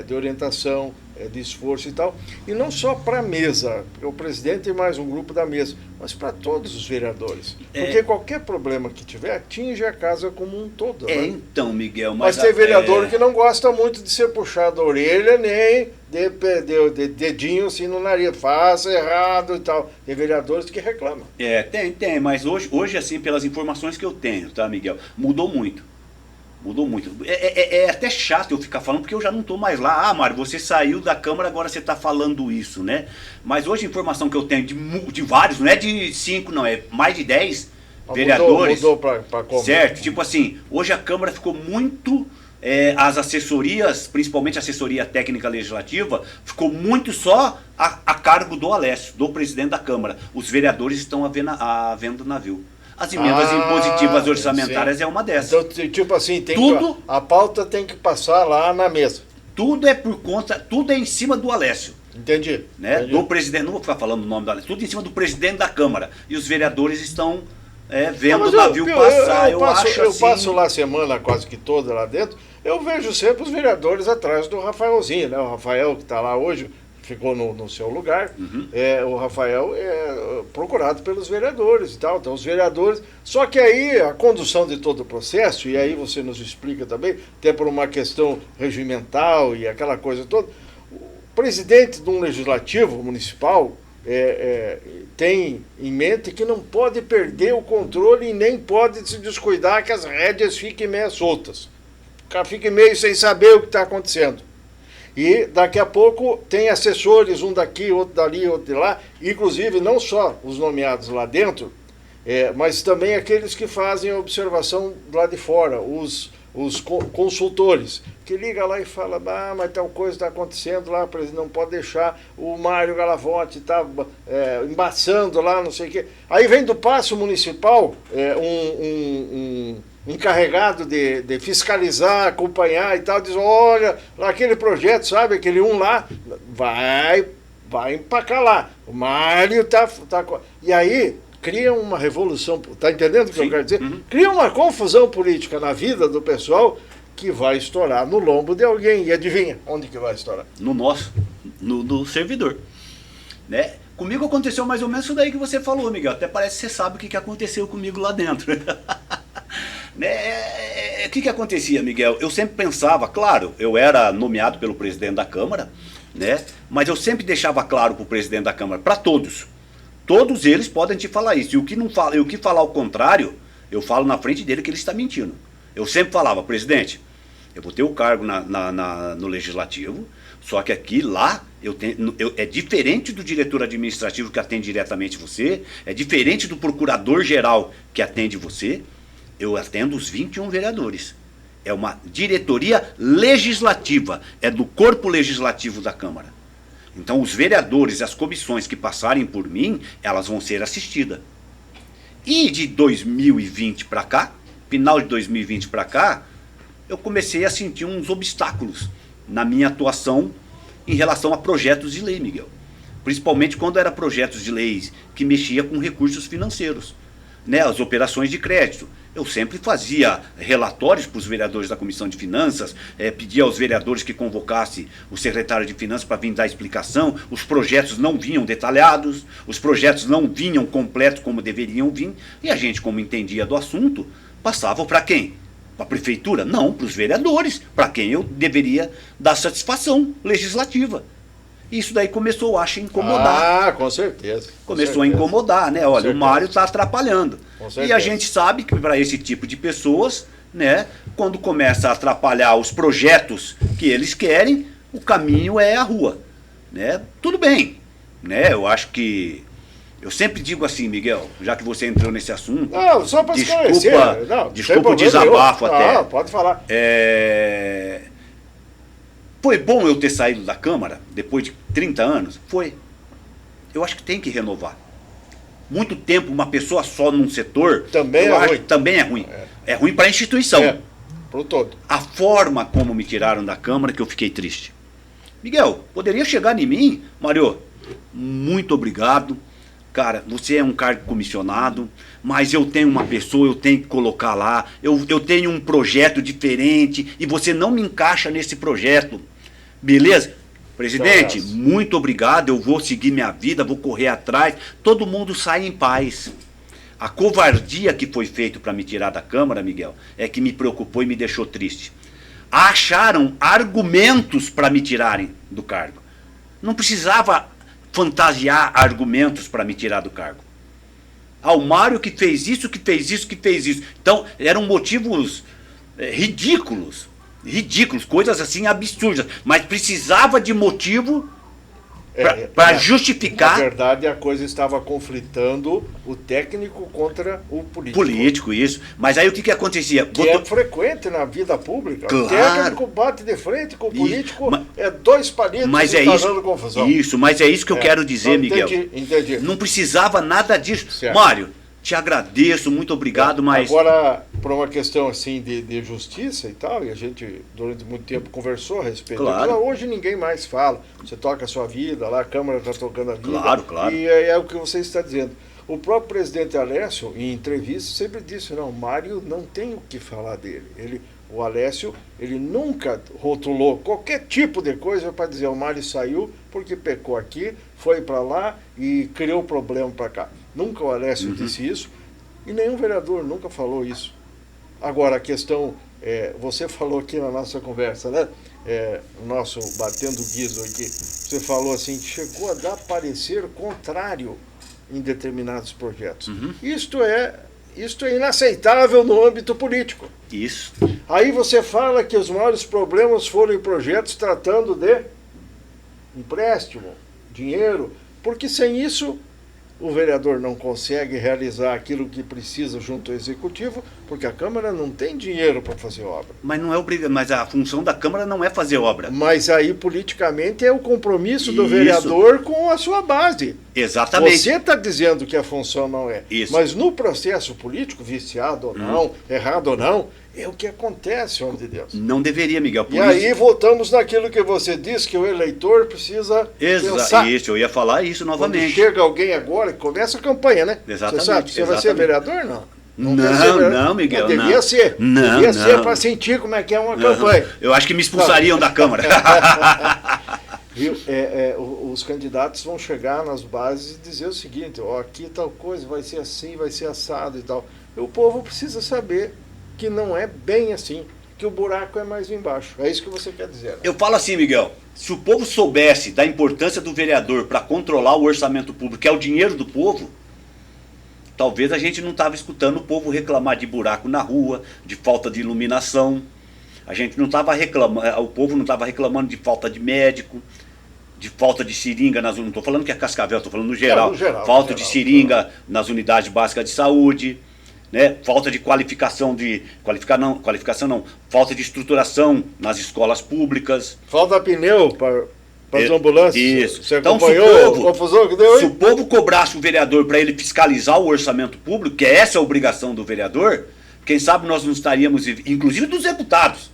de orientação, de esforço e tal, e não só para a mesa, o presidente e mais um grupo da mesa, mas para todos os vereadores. Porque qualquer problema que tiver, atinge a casa como um todo. Né? Então, Miguel... Mas tem vereador que não gosta muito de ser puxado a orelha, nem de dedinho assim no nariz, faça errado e tal. Tem vereadores que reclamam. Tem, mas hoje, assim, pelas informações que eu tenho, tá, Miguel, mudou muito. É até chato eu ficar falando, porque eu já não estou mais lá. Mário, você saiu da Câmara, agora você está falando isso, né? Mas hoje a informação que eu tenho de vários, não é de 5, não, é mais de 10 vereadores. Mudou para como? Certo, tipo assim, hoje a Câmara ficou muito... as assessorias, principalmente a assessoria técnica legislativa, ficou muito só a cargo do Alessio, do presidente da Câmara. Os vereadores estão havendo navio. As emendas impositivas orçamentárias é uma dessas. Então, tipo assim, a pauta tem que passar lá na mesa. Tudo é em cima do Alessio. Entendi. Né? Do presidente, não vou ficar falando o nome do Alessio, tudo em cima do presidente da Câmara. E os vereadores estão vendo Não, o navio passar, eu passo lá a semana quase que toda lá dentro, eu vejo sempre os vereadores atrás do Rafaelzinho, né? O Rafael que está lá hoje, ficou no seu lugar, o Rafael é procurado pelos vereadores e tal, então os vereadores, só que aí a condução de todo o processo, e aí você nos explica também, até por uma questão regimental e aquela coisa toda, o presidente de um legislativo municipal tem em mente que não pode perder o controle e nem pode se descuidar que as rédeas fiquem meio soltas. O cara fica meio sem saber o que está acontecendo. E daqui a pouco tem assessores, um daqui, outro dali, outro de lá, inclusive não só os nomeados lá dentro, mas também aqueles que fazem a observação lá de fora, os consultores, que liga lá e fala, mas tal coisa está acontecendo lá, presidente, não pode deixar o Mário Galavotti tá embaçando lá, não sei o quê. Aí vem do Paço Municipal um encarregado de fiscalizar, acompanhar e tal, diz, olha, lá aquele projeto, sabe, aquele lá, vai empacar lá. O Mário tá... E aí cria uma revolução, tá entendendo o que eu quero dizer? Cria uma confusão política na vida do pessoal que vai estourar no lombo de alguém. E adivinha onde que vai estourar? No nosso, no servidor. Né? Comigo aconteceu mais ou menos isso daí que você falou, Miguel. Até parece que você sabe o que aconteceu comigo lá dentro. O que acontecia, Miguel? Eu sempre pensava, claro, eu era nomeado pelo presidente da Câmara, né? Mas eu sempre deixava claro para o presidente da Câmara, para todos eles podem te falar isso, e o que falar o contrário, eu falo na frente dele que ele está mentindo. Eu sempre falava, presidente, eu vou ter o cargo no Legislativo, só que aqui, lá, é diferente do diretor administrativo que atende diretamente você, é diferente do procurador-geral que atende você, eu atendo os 21 vereadores. É uma diretoria legislativa, é do corpo legislativo da Câmara. Então os vereadores e as comissões que passarem por mim, elas vão ser assistidas. E de 2020 para cá, final de 2020 para cá, eu comecei a sentir uns obstáculos na minha atuação em relação a projetos de lei, Miguel. Principalmente quando eram projetos de leis que mexia com recursos financeiros, né, as operações de crédito. Eu sempre fazia relatórios para os vereadores da Comissão de Finanças, pedia aos vereadores que convocasse o secretário de Finanças para vir dar explicação. Os projetos não vinham detalhados, os projetos não vinham completos como deveriam vir, e a gente, como entendia do assunto, passava para quem? Para a prefeitura? Não, para os vereadores, para quem eu deveria dar satisfação legislativa. Isso daí começou, eu acho, a incomodar. Com certeza. Começou a incomodar, né? Olha, o Mário está atrapalhando. E a gente sabe que para esse tipo de pessoas, né, quando começa a atrapalhar os projetos que eles querem, o caminho é a rua. Né? Tudo bem. Né? Eu acho que... Eu sempre digo assim, Miguel, já que você entrou nesse assunto... Não, só para esclarecer. Desculpa o desabafo até. Não, pode falar. Foi bom eu ter saído da Câmara depois de 30 anos? Foi. Eu acho que tem que renovar. Muito tempo uma pessoa só num setor também é ruim. Também é ruim. É ruim para a instituição. Para o todo. A forma como me tiraram da Câmara que eu fiquei triste. Miguel, poderia chegar em mim, Mário, muito obrigado. Cara, você é um cargo comissionado, mas eu tenho uma pessoa, eu tenho que colocar lá, eu tenho um projeto diferente e você não me encaixa nesse projeto. Beleza? Presidente, muito obrigado, eu vou seguir minha vida, vou correr atrás, todo mundo sai em paz. A covardia que foi feita para me tirar da Câmara, Miguel, é que me preocupou e me deixou triste. Acharam argumentos para me tirarem do cargo. Não precisava fantasiar argumentos para me tirar do cargo. O Mário que fez isso, que fez isso, que fez isso. Então, eram motivos ridículos, coisas assim absurdas, mas precisava de motivo para justificar. Na verdade, a coisa estava conflitando o técnico contra o político. Político, isso. Mas aí o que acontecia? Que é frequente na vida pública. Claro. O técnico bate de frente com o político, dois palitos mas e dando confusão. Isso, mas é isso que eu quero dizer, Miguel. Miguel. Entendi. Não precisava nada disso. Certo. Mário, Te agradeço, muito obrigado, mas... Agora, por uma questão assim de justiça e tal, e a gente durante muito tempo conversou a respeito Claro. disso, hoje ninguém mais fala. Você toca a sua vida, lá a Câmara está tocando a vida. Claro, claro. E é o que você está dizendo. O próprio presidente Alessio, em entrevista, sempre disse, não, Mário não tem o que falar dele. O Alessio, ele nunca rotulou qualquer tipo de coisa para dizer o Mário saiu porque pecou aqui, foi para lá e criou problema para cá. Nunca o Alessio disse isso e nenhum vereador nunca falou isso. Agora, a questão, você falou aqui na nossa conversa, né? O nosso Batendo Guizo aqui, você falou assim, que chegou a dar parecer contrário em determinados projetos. Isto é inaceitável no âmbito político. Isso. Aí você fala que os maiores problemas foram em projetos tratando de empréstimo, dinheiro, porque sem isso o vereador não consegue realizar aquilo que precisa junto ao executivo, porque a Câmara não tem dinheiro para fazer obra. Mas não é obrigado, mas a função da Câmara não é fazer obra. Mas aí, politicamente, é o compromisso do Isso. vereador com a sua base. Exatamente. Você está dizendo que a função não é. Isso. Mas no processo político, viciado ou não, errado ou não, é o que acontece, homem de Deus. Não deveria, Miguel. Por E aí voltamos naquilo que você disse, que o eleitor precisa pensar. Isso, eu ia falar isso Quando novamente. chega alguém agora, começa a campanha, né? Exatamente, Você sabe, você vai ser exatamente. vereador? Não. Não, quer ser vereador? não, Miguel, Devia não. ser. Não, Devia ser não. para sentir como é que é uma campanha. Eu acho que me expulsariam da Câmara. Viu? Os candidatos vão chegar nas bases e dizer o seguinte, ó, aqui tal coisa, vai ser assim, vai ser assado e tal. E o povo precisa saber que não é bem assim, que o buraco é mais embaixo. É isso que você quer dizer, né? Eu falo assim, Miguel, se o povo soubesse da importância do vereador para controlar o orçamento público, que é o dinheiro do povo, talvez a gente não estava escutando o povo reclamar de buraco na rua, de falta de iluminação. A gente não estava reclamando, o povo não estava reclamando de falta de médico, de falta de seringa nas unidades. Não estou falando que é Cascavel, estou falando no geral. No geral, falta no de geral, seringa nas unidades básicas de saúde, né? Falta de falta de estruturação nas escolas públicas. Falta pneu para as ambulâncias. Isso. Você Então, acompanhou a confusão que deu aí? Se o povo cobrasse o vereador para ele fiscalizar o orçamento público, que é essa a obrigação do vereador, quem sabe nós não estaríamos, inclusive dos deputados,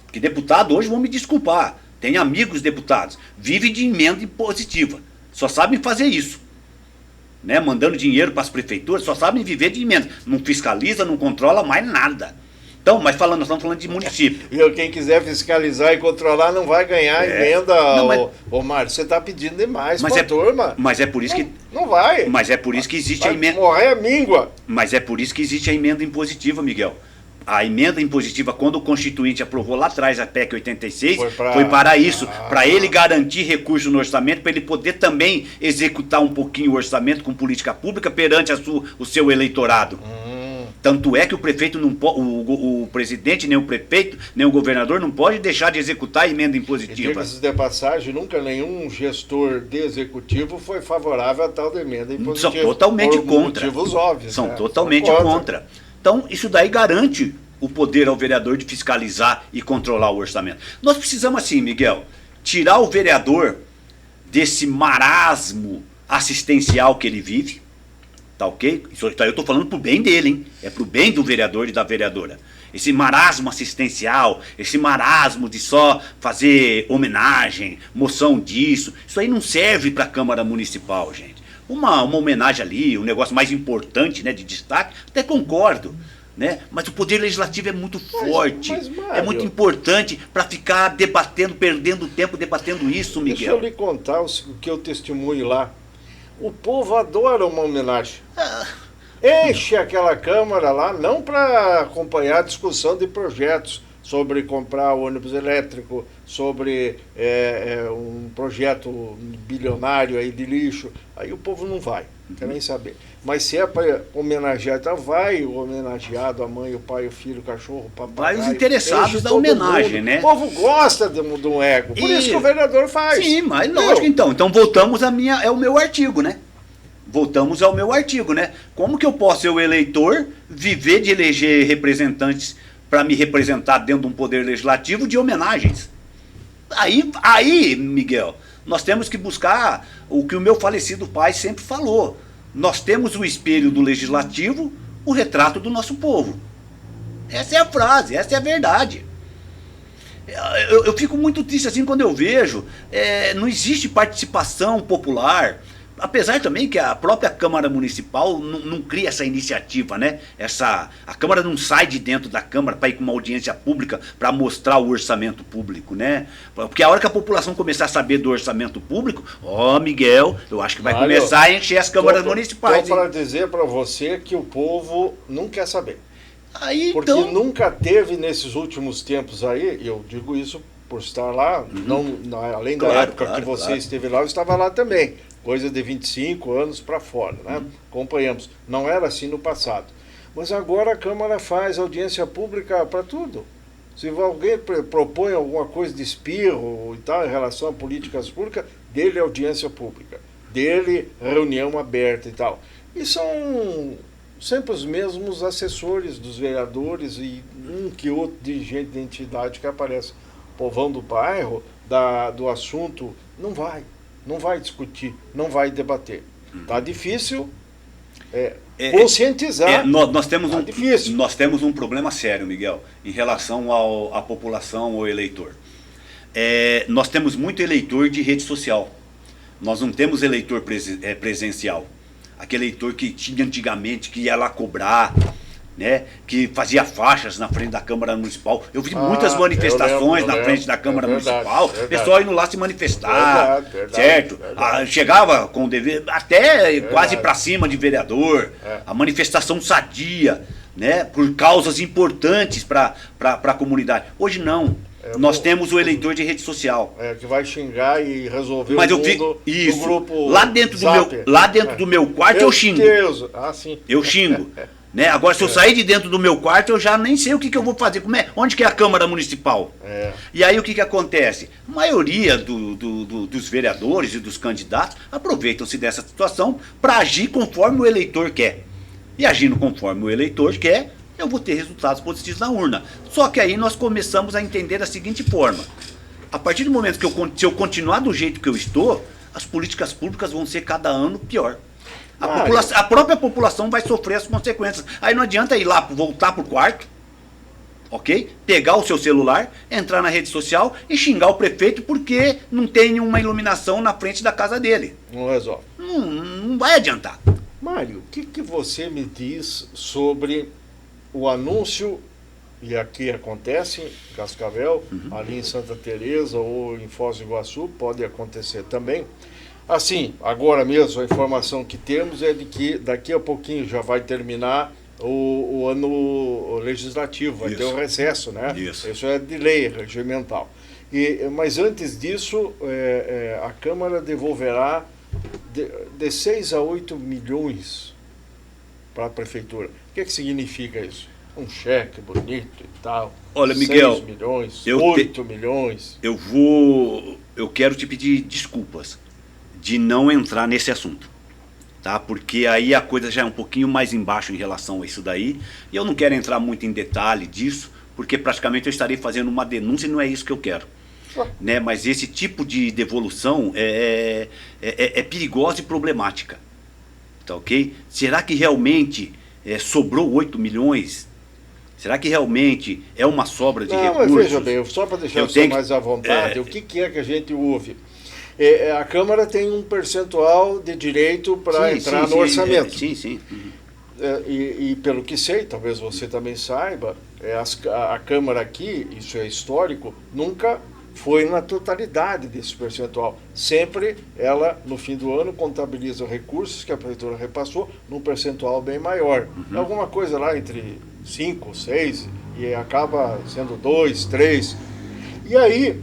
porque deputado hoje vão me desculpar, tem amigos deputados, vivem de emenda impositiva, só sabem fazer isso, né? Mandando dinheiro para as prefeituras, só sabem viver de emenda, não fiscaliza, não controla mais nada. Então, mas nós estamos falando de município. E quem quiser fiscalizar e controlar não vai ganhar emenda, Não, ô Mário, você está pedindo demais Mas para a turma. Mas é por isso que... Não vai. Mas é por isso que existe a Vai emenda... morrer a míngua. Mas é por isso que existe a emenda impositiva, Miguel. A emenda impositiva, quando o Constituinte aprovou lá atrás a PEC 86, foi para isso, para ele garantir recurso no orçamento, para ele poder também executar um pouquinho o orçamento com política pública perante o seu eleitorado. Tanto é que o prefeito não o presidente, nem o prefeito, nem o governador não pode deixar de executar a emenda E impositiva. diga-se de passagem, nunca nenhum gestor de executivo foi favorável a tal de emenda impositiva. São totalmente por contra. motivos óbvios. São né? totalmente contra. Então, isso daí garante o poder ao vereador de fiscalizar e controlar o orçamento. Nós precisamos, assim, Miguel, tirar o vereador desse marasmo assistencial que ele vive, tá ok? Isso, eu estou falando pro bem dele, hein? É pro bem do vereador e da vereadora. Esse marasmo assistencial, esse marasmo de só fazer homenagem, moção disso, isso aí não serve para a Câmara Municipal, gente. Uma homenagem ali, um negócio mais importante, né, de destaque, até concordo, né? Mas o poder legislativo é muito forte, Mário, é muito importante para ficar debatendo, perdendo tempo debatendo isso, Deixa Miguel. eu lhe contar o que eu testemunho lá. O povo adora uma homenagem. Enche aquela Câmara lá, não para acompanhar a discussão de projetos sobre comprar ônibus elétrico, sobre um projeto bilionário aí de lixo. Aí o povo não vai, não quer nem saber. Mas se é para homenagear, então vai o homenageado, a mãe, o pai, o filho, o cachorro, o papai. Vai os interessados da homenagem, né? O povo gosta de um ego, por isso que o vereador faz. Sim, mas lógico, então. Então voltamos ao meu artigo, né? Voltamos ao meu artigo, né? Como que eu posso, eu eleitor, viver de eleger representantes para me representar dentro de um poder legislativo de homenagens? Aí, Miguel, nós temos que buscar o que o meu falecido pai sempre falou, nós temos o espelho do legislativo, o retrato do nosso povo. Essa é a frase, essa é a verdade. Eu fico muito triste assim quando eu vejo, não existe participação popular, apesar também que a própria Câmara Municipal não cria essa iniciativa, né? A Câmara não sai de dentro da Câmara para ir com uma audiência pública para mostrar o orçamento público, né? Porque a hora que a população começar a saber do orçamento público, Miguel, eu acho que vai começar a encher as câmaras municipais. Só para dizer para você que o povo não quer saber. Aí, porque então, nunca teve nesses últimos tempos aí, eu digo isso por estar lá, além da época que você esteve lá, eu estava lá também. Coisa de 25 anos para fora, né? Acompanhamos. Não era assim no passado. Mas agora a Câmara faz audiência pública para tudo. Se alguém propõe alguma coisa de espirro e tal em relação a políticas públicas, dele audiência pública, dele reunião aberta e tal. E são sempre os mesmos assessores dos vereadores e um que outro dirigente de entidade que aparece. O povão do bairro, do assunto, não vai discutir, não vai debater. Está difícil conscientizar. Nós temos um problema sério, Miguel, em relação à população, ao eleitor. Nós temos muito eleitor de rede social. Nós não temos eleitor presencial. Aquele eleitor que tinha antigamente, que ia lá cobrar, né, que fazia faixas na frente da Câmara Municipal. Eu vi muitas manifestações na frente da Câmara Municipal, o pessoal indo lá se manifestar, certo? Chegava com o dever, até quase para cima de vereador, a manifestação sadia, né, por causas importantes para a comunidade. Hoje não. Nós temos o eleitor de rede social. Que vai xingar e resolver o mundo isso. Do grupo lá dentro do meu quarto eu xingo. Sim. Eu xingo. Né? Agora, se eu sair de dentro do meu quarto, eu já nem sei o que eu vou fazer. Onde que é a Câmara Municipal? E aí o que acontece? A maioria dos vereadores e dos candidatos aproveitam-se dessa situação para agir conforme o eleitor quer. E agindo conforme o eleitor quer, eu vou ter resultados positivos na urna. Só que aí nós começamos a entender da seguinte forma. A partir do momento que se eu continuar do jeito que eu estou, as políticas públicas vão ser cada ano pior. A própria população vai sofrer as consequências. Aí não adianta ir lá, voltar pro quarto, ok? Pegar o seu celular, entrar na rede social e xingar o prefeito porque não tem uma iluminação na frente da casa dele. Não resolve. Não vai adiantar. Mário, o que você me diz sobre o anúncio, e aqui acontece em Cascavel, ali em Santa Teresa ou em Foz do Iguaçu, pode acontecer também. Assim, agora mesmo a informação que temos é de que daqui a pouquinho já vai terminar o ano legislativo, vai ter o recesso, né? Isso é de lei regimental. Mas antes disso, a Câmara devolverá de 6 a 8 milhões para a Prefeitura. O que significa isso? Um cheque bonito e tal. Olha, Miguel, 6 milhões, 8 milhões. Eu quero te pedir desculpas de não entrar nesse assunto, tá? Porque aí a coisa já é um pouquinho mais embaixo em relação a isso daí, e eu não quero entrar muito em detalhe disso, porque praticamente eu estarei fazendo uma denúncia e não é isso que eu quero. Né? Mas esse tipo de devolução é perigosa e problemática, tá ok? Será que realmente sobrou 8 milhões? Será que realmente é uma sobra de recursos? Mas veja bem, só para deixar você mais à vontade, o que é que a gente ouve? A Câmara tem um percentual de direito para entrar no orçamento. Sim. E pelo que sei, talvez você também saiba, a Câmara aqui, isso é histórico, nunca foi na totalidade desse percentual. Sempre ela, no fim do ano, contabiliza recursos que a Prefeitura repassou num percentual bem maior. Alguma coisa lá entre 5, 6, e acaba sendo 2, 3. E aí,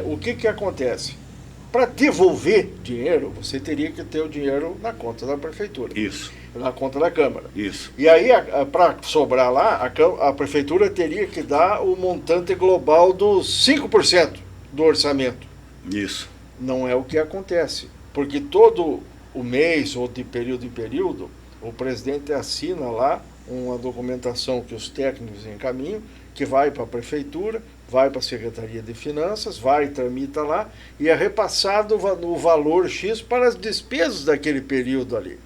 o que acontece? Para devolver dinheiro, você teria que ter o dinheiro na conta da Prefeitura. Isso. Na conta da Câmara. Isso. E aí, para sobrar lá, a Prefeitura teria que dar o montante global dos 5% do orçamento. Isso. Não é o que acontece. Porque todo o mês, ou de período em período, o presidente assina lá uma documentação que os técnicos encaminham, que vai para a Prefeitura, vai para a Secretaria de Finanças, vai, tramita lá, e é repassado o valor X para as despesas daquele período ali.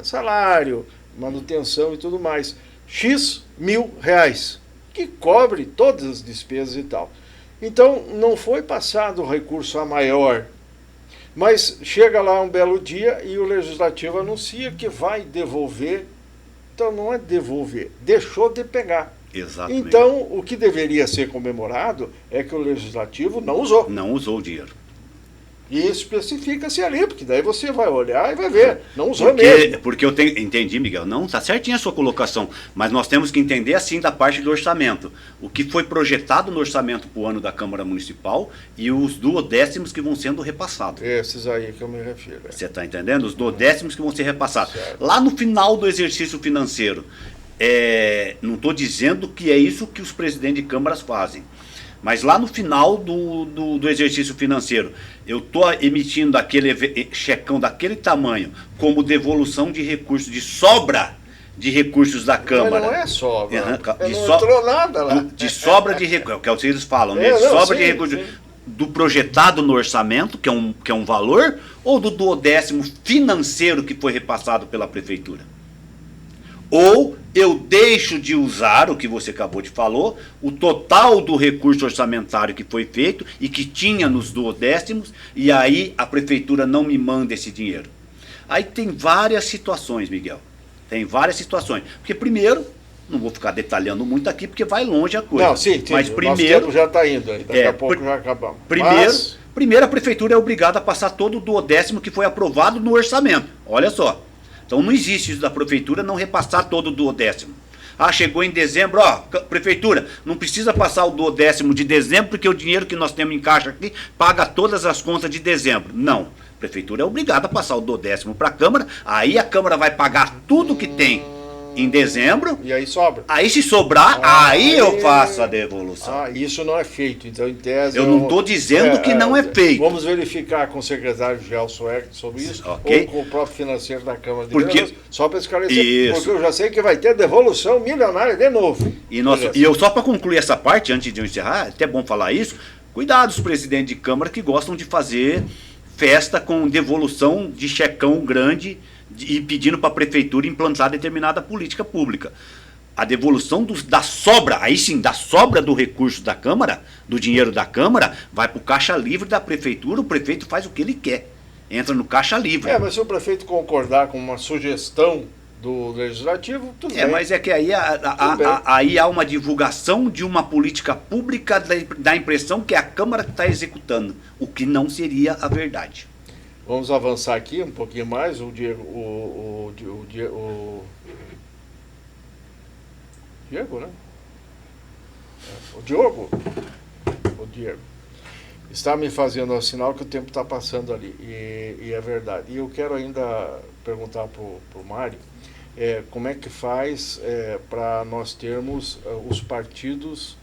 salário, manutenção e tudo mais. X R$ 1.000, que cobre todas as despesas e tal. Então, não foi passado o recurso a maior, mas chega lá um belo dia e o Legislativo anuncia que vai devolver. Então, não é devolver, deixou de pegar. Exatamente. Então, o que deveria ser comemorado é que o Legislativo não usou. Não usou o dinheiro. E especifica-se ali, porque daí você vai olhar e vai ver. Não usou mesmo. Porque entendi, Miguel. Não, está certinha a sua colocação. Mas nós temos que entender assim da parte do orçamento. O que foi projetado no orçamento para o ano da Câmara Municipal e os duodécimos que vão sendo repassados. Esses aí que eu me refiro. Você está entendendo? Os duodécimos que vão ser repassados. Certo. Lá no final do exercício financeiro. Não estou dizendo que é isso que os presidentes de câmaras fazem. Mas lá no final do exercício financeiro, eu estou emitindo aquele checão daquele tamanho como devolução de recursos, de sobra de recursos da Câmara. Mas não é sobra. Uhum, não entrou nada lá. De sobra de recursos, que é o que eles falam, né? Não, Sobra sim, de recursos sim. Do projetado no orçamento, que é um valor, ou do duodécimo financeiro que foi repassado pela Prefeitura? Ou eu deixo de usar o que você acabou de falar, o total do recurso orçamentário que foi feito e que tinha nos duodécimos, e aí a prefeitura não me manda esse dinheiro. Aí tem várias situações, Miguel. Tem várias situações. Porque primeiro, não vou ficar detalhando muito aqui, porque vai longe a coisa. Não, sim, mas primeiro, nosso tempo já está indo aí, daqui a pouco já acabamos. Primeiro a prefeitura é obrigada a passar todo o duodécimo que foi aprovado no orçamento. Olha só. Então não existe isso da prefeitura não repassar todo o duodécimo. Chegou em dezembro, prefeitura, não precisa passar o duodécimo de dezembro, porque o dinheiro que nós temos em caixa aqui paga todas as contas de dezembro. Não. A prefeitura é obrigada a passar o duodécimo para a Câmara, aí a Câmara vai pagar tudo que tem em dezembro. E aí sobra. Aí se sobrar, aí eu faço a devolução. Isso não é feito. Então, em tese. Eu não estou dizendo que não é feito. Vamos verificar com o secretário Gelson Eck sobre isso, okay. ou com o próprio financeiro da Câmara de porque, Vereadores, só para esclarecer. Isso. Porque eu já sei que vai ter devolução milionária de novo. E eu só para concluir essa parte, antes de eu encerrar, é até bom falar isso, cuidado os presidentes de Câmara que gostam de fazer festa com devolução de checão grande e pedindo para a prefeitura implantar determinada política pública. A devolução da sobra, aí sim, da sobra do recurso da Câmara, do dinheiro da Câmara, vai para o caixa livre da prefeitura, o prefeito faz o que ele quer. Entra no caixa livre. Mas se o prefeito concordar com uma sugestão do Legislativo, tudo bem. Mas é que aí, aí há uma divulgação de uma política pública da impressão que é a Câmara que está executando, o que não seria a verdade. Vamos avançar aqui um pouquinho mais. O Diego, Diego, né? O Diego está me fazendo o sinal que o tempo está passando ali, e é verdade. E eu quero ainda perguntar para o Mário como é que faz para nós termos os partidos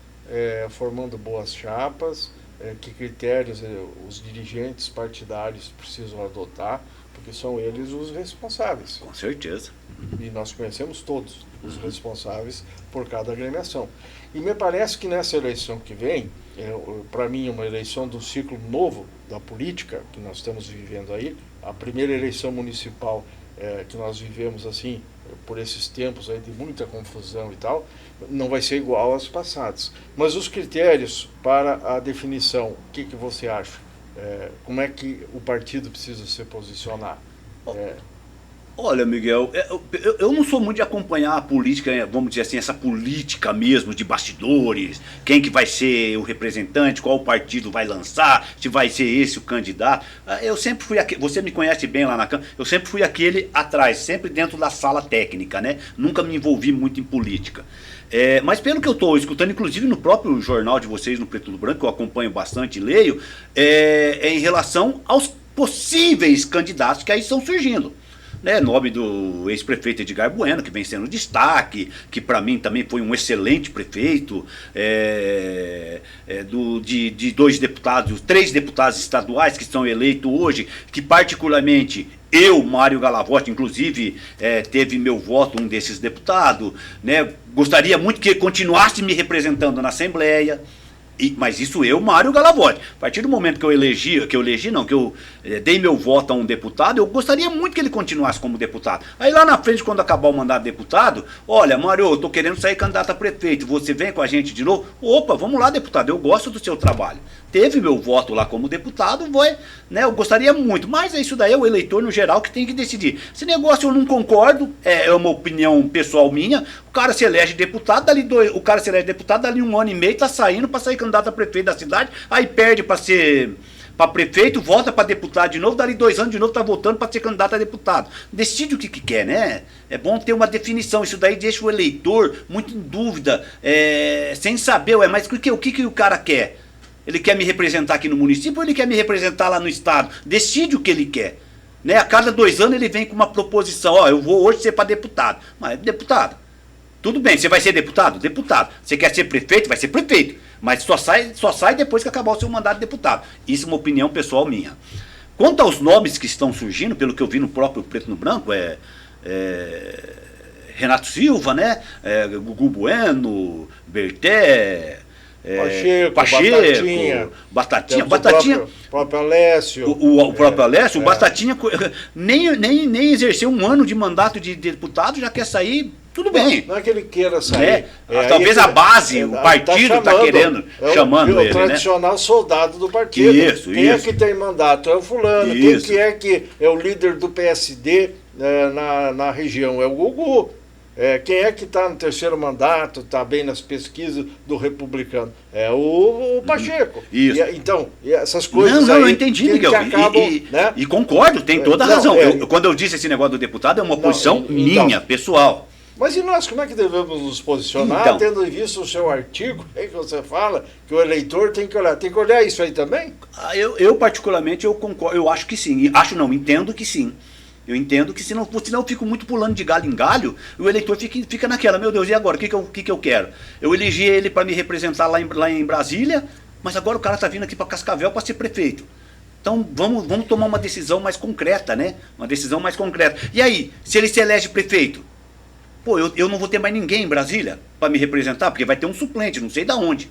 formando boas chapas, que critérios os dirigentes partidários precisam adotar, porque são eles os responsáveis. Com certeza. E nós conhecemos todos os responsáveis por cada agremiação. E me parece que nessa eleição que vem, para mim, uma eleição do ciclo novo da política que nós estamos vivendo aí, a primeira eleição municipal que nós vivemos assim, por esses tempos aí de muita confusão e tal, não vai ser igual às passadas. Mas os critérios para a definição, o que você acha? Como é que o partido precisa se posicionar? Olha, Miguel, eu não sou muito de acompanhar a política, vamos dizer assim, essa política mesmo de bastidores, quem que vai ser o representante, qual partido vai lançar, se vai ser esse o candidato. Eu sempre fui aquele, você me conhece bem lá na Câmara, eu sempre fui aquele atrás, sempre dentro da sala técnica, né? Nunca me envolvi muito em política. Mas pelo que eu estou escutando, inclusive no próprio jornal de vocês, no Preto do Branco, que eu acompanho bastante e leio, em relação aos possíveis candidatos que aí estão surgindo. Nome do ex-prefeito Edgar Bueno, que vem sendo destaque, que para mim também foi um excelente prefeito, de 2 deputados, 3 deputados estaduais que estão eleitos hoje, que particularmente eu, Mário Galavotti, inclusive, teve meu voto um desses deputados, Gostaria muito que continuasse me representando na Assembleia. Mas isso eu, Mário Galavotti. A partir do momento que eu dei meu voto a um deputado, eu gostaria muito que ele continuasse como deputado. Aí lá na frente, quando acabar o mandato de deputado, olha, Mário, eu tô querendo sair candidato a prefeito, você vem com a gente de novo? Opa, vamos lá, deputado, eu gosto do seu trabalho. Teve meu voto lá como deputado, né, eu gostaria muito, mas isso daí é o eleitor no geral que tem que decidir. Esse negócio eu não concordo, é uma opinião pessoal minha, o cara se elege deputado, dali 1 ano e meio, tá saindo para sair candidato a prefeito da cidade, aí perde para ser para prefeito, volta para deputado de novo, dali 2 anos de novo tá voltando para ser candidato a deputado. Decide o que quer, né? É bom ter uma definição, isso daí deixa o eleitor muito em dúvida, sem saber, mas o que o cara quer? Ele quer me representar aqui no município ou ele quer me representar lá no estado? Decide o que ele quer. Né? A cada 2 anos ele vem com uma proposição, ó, eu vou hoje ser para deputado. Mas deputado, tudo bem, você vai ser deputado? Deputado. Você quer ser prefeito? Vai ser prefeito. Mas só sai depois que acabar o seu mandato de deputado. Isso é uma opinião pessoal minha. Quanto aos nomes que estão surgindo, pelo que eu vi no próprio Preto no Branco, Renato Silva, né? Gugu Bueno, Berté, Pacheco, Batatinha. O próprio Alessio. O próprio Alessio, o Batatinha nem exerceu 1 ano de mandato de deputado, já quer sair. Tudo bem. Não é que ele queira sair. Talvez a base, o partido está querendo, chamando ele. O tradicional soldado do partido. Isso, Quem é que tem mandato? É o fulano. Isso. Quem que é o líder do PSD na região? É o Gugu. Quem é que está no 3º mandato, está bem nas pesquisas do republicano? É o Pacheco. Isso. Então, essas coisas eu entendi, Miguel. E concordo, tem toda a razão. Quando eu disse esse negócio do deputado, é uma posição minha, pessoal. Mas e nós, como é que devemos nos posicionar, tendo visto o seu artigo, aí que você fala que o eleitor tem que olhar? Tem que olhar isso aí também? Eu particularmente, eu concordo, eu acho que sim. Entendo que sim. Eu entendo que senão eu fico muito pulando de galho em galho, e o eleitor fica naquela, meu Deus, e agora? O que eu quero? Eu elegi ele para me representar lá em Brasília, mas agora o cara está vindo aqui para Cascavel para ser prefeito. Então vamos tomar uma decisão mais concreta, né? Uma decisão mais concreta. E aí, se ele se elege prefeito? Pô, eu não vou ter mais ninguém em Brasília para me representar, porque vai ter um suplente, não sei da onde.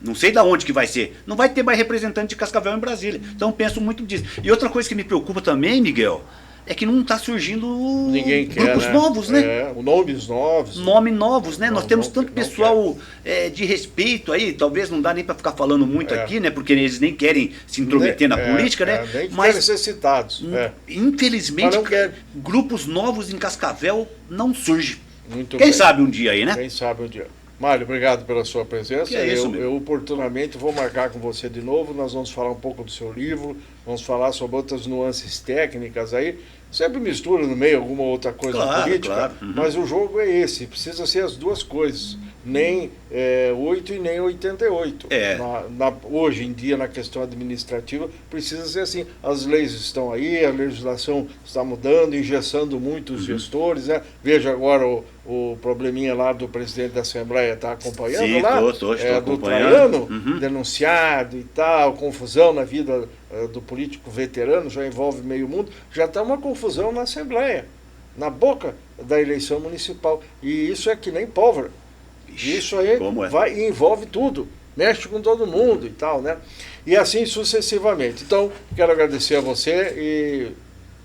Não sei da onde que vai ser. Não vai ter mais representante de Cascavel em Brasília. Então eu penso muito disso. E outra coisa que me preocupa também, Miguel, é que não está surgindo grupos novos, né? Nomes novos. Nomes novos, né? Nós temos tanto pessoal de respeito aí, talvez não dá nem para ficar falando muito aqui, né? Porque eles nem querem se intrometer na política, né? Nem querem ser citados. Infelizmente, grupos novos em Cascavel não surgem. Quem sabe um dia aí, né? Quem sabe um dia. Mário, obrigado pela sua presença. Eu oportunamente vou marcar com você de novo. Nós vamos falar um pouco do seu livro, vamos falar sobre outras nuances técnicas aí. Sempre mistura no meio alguma outra coisa política, claro. Mas o jogo é esse, precisa ser as duas coisas, nem 8 e nem 88. Hoje em dia, na questão administrativa, precisa ser assim. As leis estão aí, a legislação está mudando, engessando muito os gestores. Né? Veja agora o probleminha lá do presidente da Assembleia, está acompanhando. Sim, lá? Estou do Traiano, denunciado e tal, confusão na vida do político veterano, já envolve meio mundo, já está uma confusão na Assembleia, na boca da eleição municipal. E isso é que nem pólvora. Isso aí vai e envolve tudo, mexe com todo mundo e tal, né? E assim sucessivamente. Então, quero agradecer a você e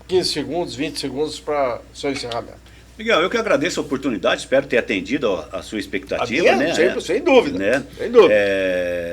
15 segundos, 20 segundos para seu encerramento. Miguel, eu que agradeço a oportunidade, espero ter atendido a sua expectativa, né? Sempre, sem dúvida. Né? Sem dúvida.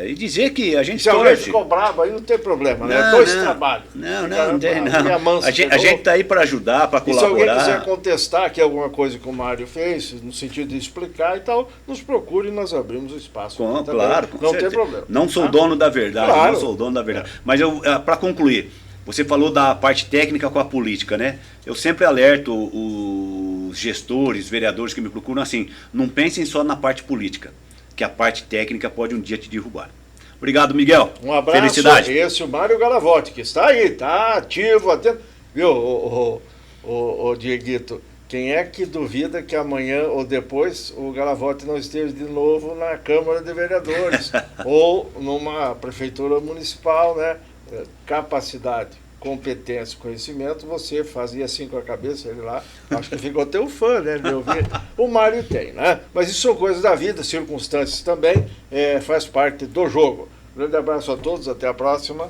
E dizer que a gente se alguém ficou bravo, aí não tem problema, né? Dois trabalhos. Não tem, não. A gente está aí para ajudar, para colaborar. E se alguém quiser contestar aqui alguma coisa que o Mário fez, no sentido de explicar e tal, nos procure e nós abrimos o espaço. Claro, não tem problema. Não sou dono da verdade, não sou dono da verdade. Mas para concluir, você falou da parte técnica com a política, né? Eu sempre alerto os gestores, vereadores que me procuram assim, não pensem só na parte política, que a parte técnica pode um dia te derrubar. Obrigado, Miguel. Um abraço. Felicidade. Esse é o Mário Galavotti, que está aí, está ativo, atento. Viu, o Dieguito, quem é que duvida que amanhã ou depois o Galavotti não esteja de novo na Câmara de Vereadores ou numa prefeitura municipal, né? Capacidade, competência, conhecimento, você fazia assim com a cabeça, ele lá, acho que ficou teu fã, né, de ouvir. O Mário tem, né? Mas isso são coisas da vida, circunstâncias também, faz parte do jogo. Um grande abraço a todos, até a próxima.